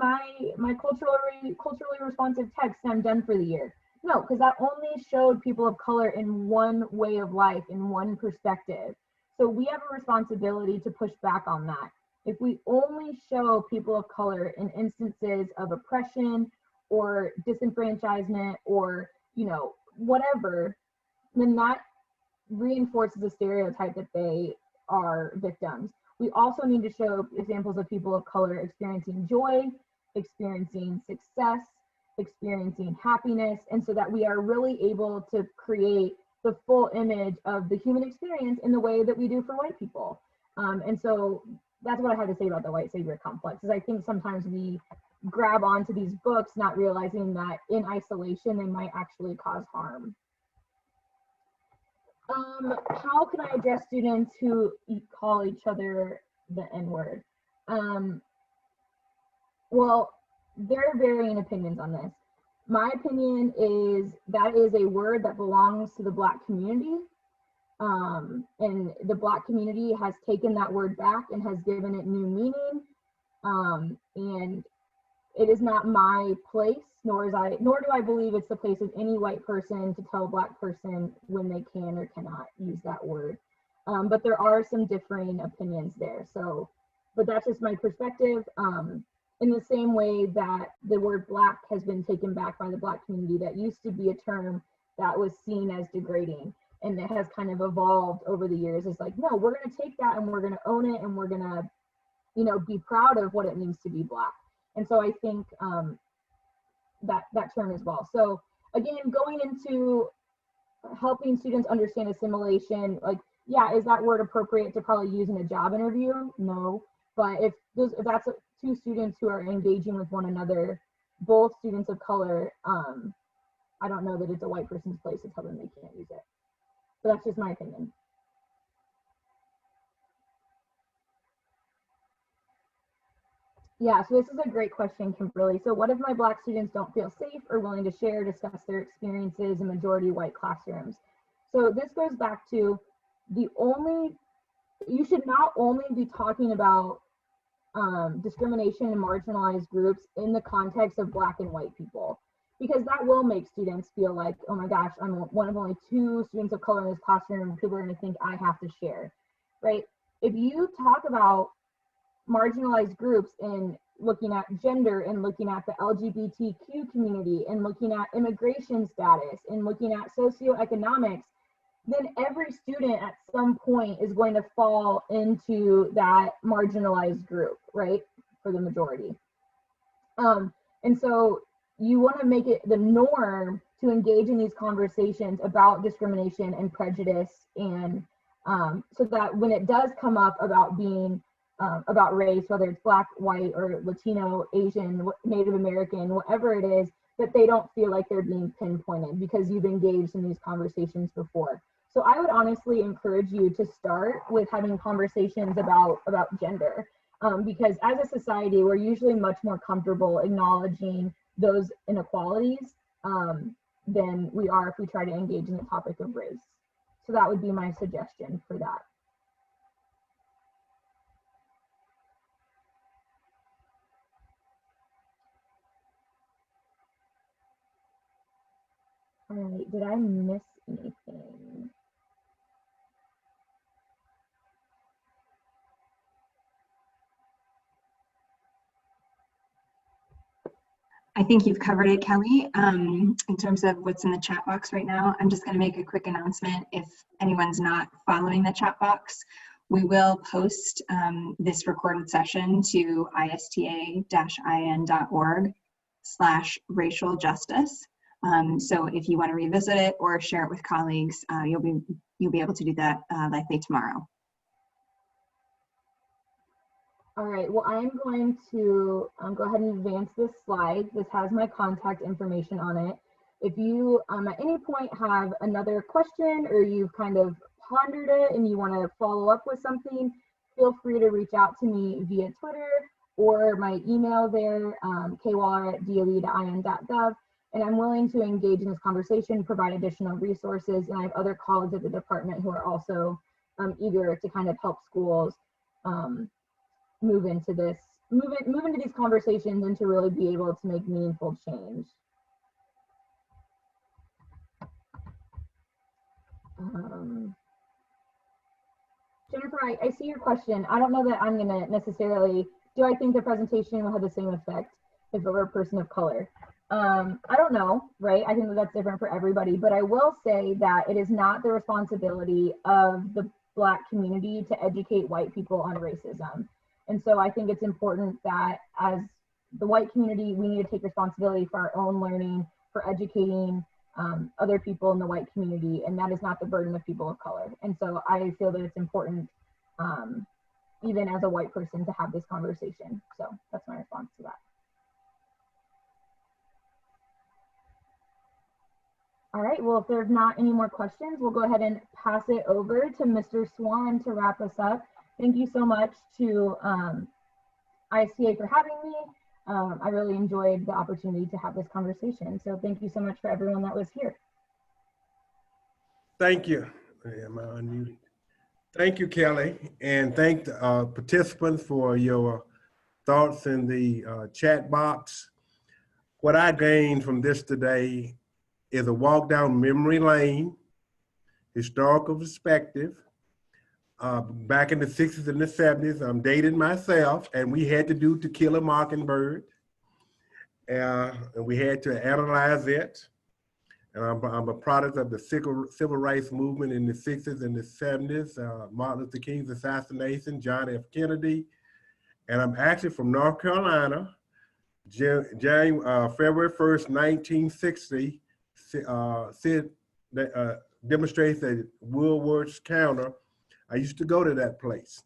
my culturally responsive text and I'm done for the year. No, because that only showed people of color in one way of life, in one perspective. So we have a responsibility to push back on that. If we only show people of color in instances of oppression or disenfranchisement or, you know, whatever, then that reinforces the stereotype that they are victims. We also need to show examples of people of color experiencing joy, experiencing success, experiencing happiness, and so that we are really able to create the full image of the human experience in the way that we do for white people. And so that's what I had to say about the white savior complex, is I think sometimes we grab onto these books not realizing that in isolation they might actually cause harm. How can I address students who call each other the N-word? Well, there are varying opinions on this. My opinion is that is a word that belongs to the Black community. And the Black community has taken that word back and has given it new meaning. And it is not my place, nor do I believe it's the place of any white person to tell a Black person when they can or cannot use that word. But there are some differing opinions there. So, but that's just my perspective. In the same way that the word Black has been taken back by the Black community, that used to be a term that was seen as degrading, and it has kind of evolved over the years. It's like, no, we're going to take that and we're going to own it, and we're going to, you know, be proud of what it means to be Black. And so I think that term as well. So again, going into helping students understand assimilation, like, yeah, is that word appropriate to probably use in a job interview? No, but if that's two students who are engaging with one another, both students of color, I don't know that it's a white person's place to tell them they can't use it. But that's just my opinion. Yeah, so this is a great question, Kimberly. So what if my Black students don't feel safe or willing to share, discuss their experiences in majority white classrooms? So this goes back to you should not only be talking about discrimination in marginalized groups in the context of Black and white people, because that will make students feel like, oh my gosh, I'm one of only 2 students of color in this classroom, people are going to think I have to share, right? If you talk about marginalized groups in looking at gender and looking at the LGBTQ community and looking at immigration status and looking at socioeconomics, then every student at some point is going to fall into that marginalized group, right, for the majority. And so you want to make it the norm to engage in these conversations about discrimination and prejudice, and so that when it does come up about being about race, whether it's Black, white, or Latino, Asian, Native American, whatever it is, that they don't feel like they're being pinpointed because you've engaged in these conversations before. So I would honestly encourage you to start with having conversations about gender, because as a society, we're usually much more comfortable acknowledging those inequalities than we are if we try to engage in the topic of race. So that would be my suggestion for that. All right, did I miss anything? I think you've covered it, Kelly. In terms of what's in the chat box right now, I'm just going to make a quick announcement. If anyone's not following the chat box, we will post this recorded session to ista-in.org/racial justice. So if you want to revisit it or share it with colleagues, you'll be able to do that likely tomorrow. All right, well, I'm going to go ahead and advance this slide. This has my contact information on it. If you at any point have another question or you've kind of pondered it and you want to follow up with something, feel free to reach out to me via Twitter or my email there, kwaller@doe.in.gov. And I'm willing to engage in this conversation, provide additional resources, and I have other colleagues at the department who are also eager to kind of help schools move into these conversations and to really be able to make meaningful change. Jennifer, I see your question. I don't know that I'm gonna necessarily, do I think the presentation will have the same effect if it were a person of color? I don't know, right? I think that that's different for everybody, but I will say that it is not the responsibility of the Black community to educate white people on racism. And so I think it's important that as the white community, we need to take responsibility for our own learning, for educating other people in the white community, and that is not the burden of people of color. And so I feel that it's important, even as a white person, to have this conversation. So that's my response to that. All right, well, if there's not any more questions, we'll go ahead and pass it over to Mr. Swan to wrap us up. Thank you so much to ISTA for having me. I really enjoyed the opportunity to have this conversation. So thank you so much for everyone that was here. Thank you. Am I unmuted? Thank you, Kelly. And thank the participants for your thoughts in the chat box. What I gained from this today is a walk down memory lane, historical perspective. Back in the 60s and the 70s, I'm dating myself, and we had to do To Kill a Mockingbird. And we had to analyze it. And I'm a product of the civil rights movement in the 60s and the 70s, Martin Luther King's assassination, John F. Kennedy. And I'm actually from North Carolina. February 1st, 1960, demonstrates at Woolworth's counter. I used to go to that place.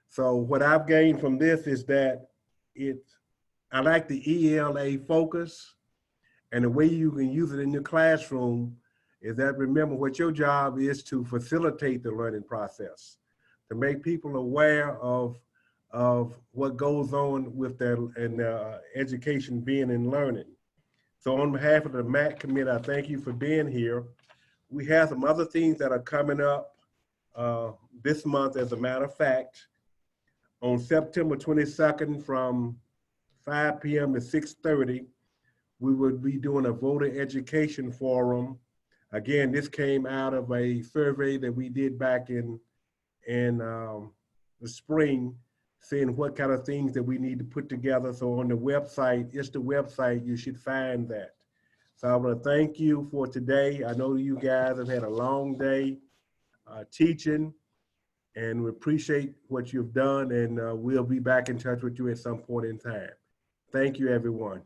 So what I've gained from this is that I like the ELA focus, and the way you can use it in your classroom is that, remember, what your job is to facilitate the learning process, to make people aware of what goes on with their education, being and learning. So on behalf of the MAC committee, I thank you for being here. We have some other things that are coming up this month, as a matter of fact. On September 22nd from 5 p.m. to 6:30, we will be doing a voter education forum. Again, this came out of a survey that we did back in the spring, seeing what kind of things that we need to put together. So on the website, ISTA website, you should find that. So I want to thank you for today. I know you guys have had a long day teaching, and we appreciate what you've done, and we'll be back in touch with you at some point in time. Thank you, everyone.